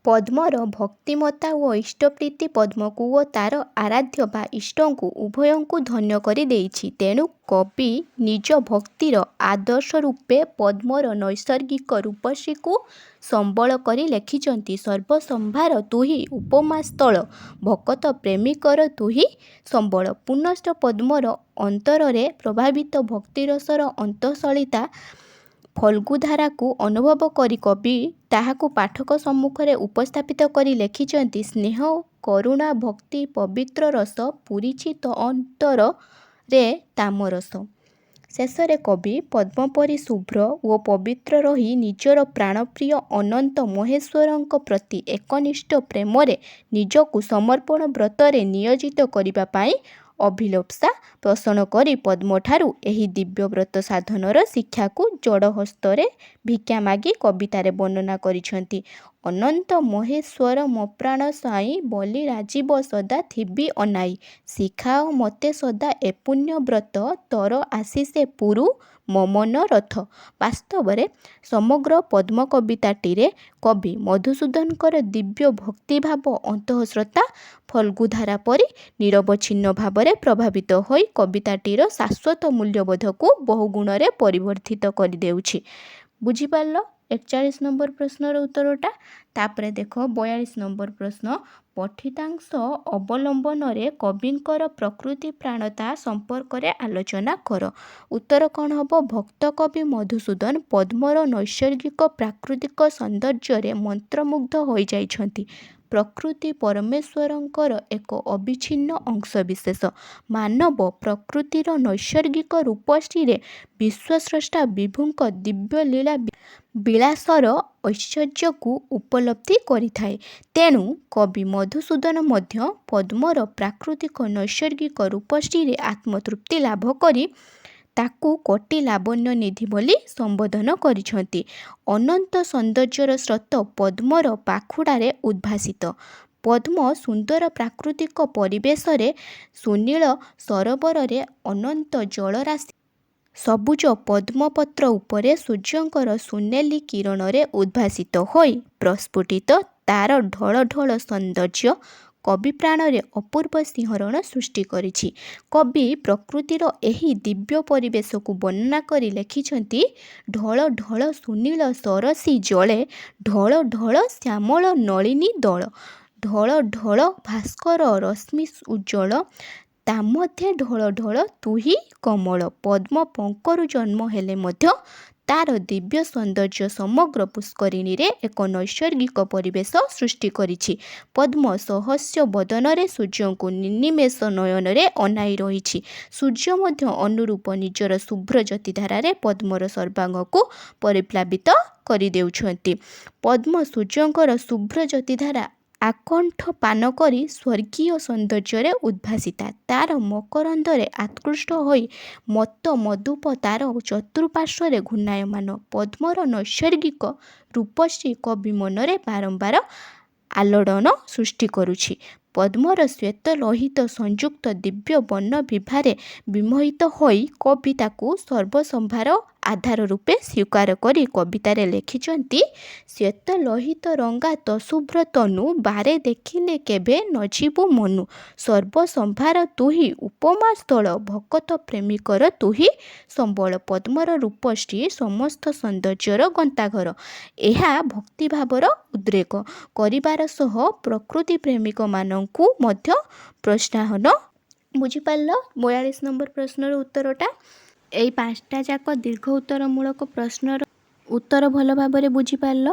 S1: ପଦ୍ମର ଭକ୍ତିମତ୍ତା ଓ ଇଷ୍ଟପ୍ରୀତି ପଦ୍ମକୁ ଓ ତାର ଆରାଧ୍ୟ ବା ଇଷ୍ଟଙ୍କୁ ଉଭୟଙ୍କୁ ଧନ୍ୟ କରି ଦେଇଛି। ତେଣୁ କବି ନିଜ ଭକ୍ତିର ଆଦର୍ଶ ରୂପେ ପଦ୍ମର ନୈସର୍ଗିକ ରୂପସୀକୁ ସମ୍ବଳ କରି ଲେଖିଛନ୍ତି ସର୍ବସମ୍ଭାର ତୁହି ଉପମା ସ୍ଥଳ ଭକତ ପ୍ରେମିକର ତୁହି ସମ୍ବଳ। ପୁନଶ୍ଚ ପଦ୍ମର ଅନ୍ତରରେ ପ୍ରବାହିତ ଭକ୍ତିରସର ଅନ୍ତଃସଳିତା ଫଲ୍ଗୁଧାରାକୁ ଅନୁଭବ କରି କବି ତାହାକୁ ପାଠକ ସମ୍ମୁଖରେ ଉପସ୍ଥାପିତ କରି ଲେଖିଛନ୍ତି ସ୍ନେହ କରୁଣା ଭକ୍ତି ପବିତ୍ର ରସ ପୂରିଛି ତ ଅନ୍ତରରେ ତାମରସ। ଶେଷରେ କବି ପଦ୍ମପରି ଶୁଭ୍ର ଓ ପବିତ୍ର ରହି ନିଜର ପ୍ରାଣପ୍ରିୟ ଅନନ୍ତ ମହେଶ୍ୱରଙ୍କ ପ୍ରତି ଏକନିଷ୍ଠ ପ୍ରେମରେ ନିଜକୁ ସମର୍ପଣ ବ୍ରତରେ ନିୟୋଜିତ କରିବା ପାଇଁ ଅଭିଳାଷା ପୋଷଣ କରି ପଦ୍ମଠାରୁ ଏହି ଦିବ୍ୟ ବ୍ରତ ସାଧନର ଶିକ୍ଷାକୁ ଯୋଡ଼ ହସ୍ତରେ ଭିକ୍ଷା ମାଗି କବିତାରେ ବର୍ଣ୍ଣନା କରିଛନ୍ତି। ଅନନ୍ତ ମହେଶ୍ୱର ମୋ ପ୍ରାଣ ସାଇ ବୋଲି ରାଜୀବ ସଦା ଥିବି ଅନାଇ ଶିଖାଅ ମୋତେ ସଦା ଏ ପୁଣ୍ୟ ବ୍ରତ ତୋର ଆଶିଷେ ପୁରୁ ମୋ ମନ ରଥ। ବାସ୍ତବରେ ସମଗ୍ର ପଦ୍ମ କବିତାଟିରେ କବି ମଧୁସୂଦନଙ୍କର ଦିବ୍ୟ ଭକ୍ତିଭାବ ଅନ୍ତଃଶ୍ରୋତା ଫଲ୍ଗୁଧାରା ପରି ନିରବଚ୍ଛିନ୍ନ ଭାବରେ ପ୍ରଭାବିତ ହୋଇ କବିତାଟିର ଶାଶ୍ୱତ ମୂଲ୍ୟବୋଧକୁ ବହୁ ଗୁଣରେ ପରିବର୍ଦ୍ଧିତ କରିଦେଉଛି। ବୁଝିପାରିଲ 41 ନମ୍ବର ପ୍ରଶ୍ନର ଉତ୍ତରଟା। ତାପରେ ଦେଖ 42 ନମ୍ବର ପ୍ରଶ୍ନ ପଠିତାଂଶ ଅବଲମ୍ବନରେ କବିଙ୍କର ପ୍ରକୃତି ପ୍ରାଣତା ସମ୍ପର୍କରେ ଆଲୋଚନା କର। ଉତ୍ତର କ'ଣ ହେବ? ଭକ୍ତ କବି ମଧୁସୂଦନ ପଦ୍ମର ନୈସର୍ଗିକ ପ୍ରାକୃତିକ ସୌନ୍ଦର୍ଯ୍ୟରେ ମନ୍ତ୍ରମୁଗ୍ଧ ହୋଇଯାଇଛନ୍ତି। ପ୍ରକୃତି ପରମେଶ୍ୱରଙ୍କର ଏକ ଅବିଚ୍ଛିନ୍ନ ଅଂଶବିଶେଷ। ମାନବ ପ୍ରକୃତିର ନୈସର୍ଗିକ ରୂପଶ୍ରୀରେ ବିଶ୍ୱସ୍ରଷ୍ଟା ବିଭୁଙ୍କ ଦିବ୍ୟ ଲୀଳା ବିଳାସର ଐଶ୍ୱର୍ଯ୍ୟକୁ ଉପଲବ୍ଧି କରିଥାଏ। ତେଣୁ କବି ମଧୁସୂଦନ ମଧ୍ୟ ପଦ୍ମର ପ୍ରାକୃତିକ ନୈସର୍ଗିକ ରୂପଶ୍ରୀରେ ଆତ୍ମତୃପ୍ତି ଲାଭ କରି ତାକୁ କୋଟି ଲାବଣ୍ୟ ନିଧି ବୋଲି ସମ୍ବୋଧନ କରିଛନ୍ତି। ଅନନ୍ତ ସୌନ୍ଦର୍ଯ୍ୟର ସ୍ରୋତ ପଦ୍ମର ପାଖୁଡ଼ାରେ ଉଦ୍ଭାସିତ। ପଦ୍ମ ସୁନ୍ଦର ପ୍ରାକୃତିକ ପରିବେଶରେ ସୁନୀଳ ସରୋବରରେ ଅନନ୍ତ ଜଳରାଶି ସବୁଜ ପଦ୍ମପତ୍ର ଉପରେ ସୂର୍ଯ୍ୟଙ୍କର ସୁନେଲି କିରଣରେ ଉଦ୍ଭାସିତ ହୋଇ ପ୍ରସ୍ଫୁଟିତ। ତାର ଢଳ ଢଳ ସୌନ୍ଦର୍ଯ୍ୟ କବି ପ୍ରାଣରେ ଅପୂର୍ବ ଶିହରଣ ସୃଷ୍ଟି କରିଛି। କବି ପ୍ରକୃତିର ଏହି ଦିବ୍ୟ ପରିବେଶକୁ ବର୍ଣ୍ଣନା କରି ଲେଖିଛନ୍ତି ଢଳ ଢଳ ସୁନୀଳ ସରସୀ ଜଳେ ଢଳ ଢଳ ଶ୍ୟାମଳ ନଳିନୀ ଦଳ ଢଳ ଢଳ ଭାସ୍କର ରଶ୍ମି ଉଜ୍ଜ୍ୱଳ ତା ମଧ୍ୟେ ଢଳ ଢଳ ତୁହି କମଳ। ପଦ୍ମ ପଙ୍କରୁ ଜନ୍ମ ହେଲେ ମଧ୍ୟ ତାର ଦିବ୍ୟ ସୌନ୍ଦର୍ଯ୍ୟ ସମଗ୍ର ପୁଷ୍କରିଣୀରେ ଏକ ନୈସର୍ଗିକ ପରିବେଶ ସୃଷ୍ଟି କରିଛି। ପଦ୍ମ ସହସ୍ୟ ବଦନରେ ସୂର୍ଯ୍ୟଙ୍କୁ ନିର୍ନିମେଷ ନୟନରେ ଅନାଇ ରହିଛି। ସୂର୍ଯ୍ୟ ମଧ୍ୟ ଅନୁରୂପ ନିଜର ଶୁଭ୍ର ଜ୍ୟୋତିଧାରାରେ ପଦ୍ମର ସର୍ବାଙ୍ଗକୁ ପରିପ୍ଲାବିତ କରିଦେଉଛନ୍ତି। ପଦ୍ମ ସୂର୍ଯ୍ୟଙ୍କର ଶୁଭ୍ର ଜ୍ୟୋତିଧାରା ଆକଣ୍ଠ ପାନ କରି ସ୍ୱର୍ଗୀୟ ସୌନ୍ଦର୍ଯ୍ୟରେ ଉଦ୍ଭାସିତା। ତାର ମକରନ୍ଦରେ ଆକୃଷ୍ଟ ହୋଇ ମତ୍ତ ମଧୁପ ତାର ଚତୁଃପାର୍ଶ୍ୱରେ ଘୂର୍ଣ୍ଣାୟମାନ। ପଦ୍ମର ନୈସର୍ଗିକ ରୂପଶ୍ରୀ କବି ମନରେ ବାରମ୍ବାର ଆଲୋଡ଼ନ ସୃଷ୍ଟି କରୁଛି। ପଦ୍ମର ଶ୍ୱେତ ଲୋହିତ ସଂଯୁକ୍ତ ଦିବ୍ୟ ବର୍ଣ୍ଣ ବିଭାରେ ବିମୋହିତ ହୋଇ କବି ତାକୁ ସର୍ବସମ୍ଭାର ଆଧାର ରୂପେ ସ୍ୱୀକାର କରି କବିତାରେ ଲେଖିଛନ୍ତି ଶ୍ୱେତ ଲୋହିତ ରଙ୍ଗା ତୋ ଶୁଭ୍ର ତନୁ ବାରେ ଦେଖିଲେ କେବେ ନଯିବୁ ମନୁ ସର୍ବସମ୍ଭାର ତୁହି ଉପମା ସ୍ଥଳ ଭକତ ପ୍ରେମିକର ତୁହି ସମ୍ବଳ। ପଦ୍ମର ରୂପଶ୍ରୀ ସମସ୍ତ ସୌନ୍ଦର୍ଯ୍ୟର ଗନ୍ତାଘର। ଏହା ଭକ୍ତିଭାବର ଉଦ୍ରେକ କରିବାର ସହ ପ୍ରକୃତି ପ୍ରେମିକମାନଙ୍କୁ ମଧ୍ୟ ପ୍ରୋତ୍ସାହନ। ବୁଝିପାରିଲ 42 ନମ୍ବର ପ୍ରଶ୍ନର ଉତ୍ତରଟା। ଏଇ 5ଟା ଯାକ ଦୀର୍ଘ ଉତ୍ତରମୂଳକ ପ୍ରଶ୍ନର ଉତ୍ତର ଭଲ ଭାବରେ ବୁଝିପାରିଲ।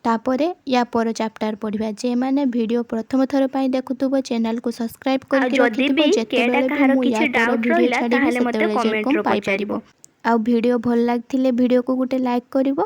S1: ତାପରେ ୟା ପର ଚାପ୍ଟର ପଢ଼ିବା। ଯେମାନେ ଭିଡ଼ିଓ ପ୍ରଥମ ଥର ପାଇଁ ଦେଖୁଥିବ ଚ୍ୟାନେଲକୁ ସବସ୍କ୍ରାଇବ୍ କରିକି ରଖିଥିବ। ଯେତେବେଳେ ବି ମୁଁ ୟା ପର ଭିଡ଼ିଓ ଛାଡ଼ିବି ସେତେବେଳେ ଯେରକମ ପାଇପାରିବ। ଆଉ ଭିଡ଼ିଓ ଭଲ ଲାଗିଥିଲେ ଭିଡ଼ିଓକୁ ଗୋଟେ ଲାଇକ୍ କରିବ।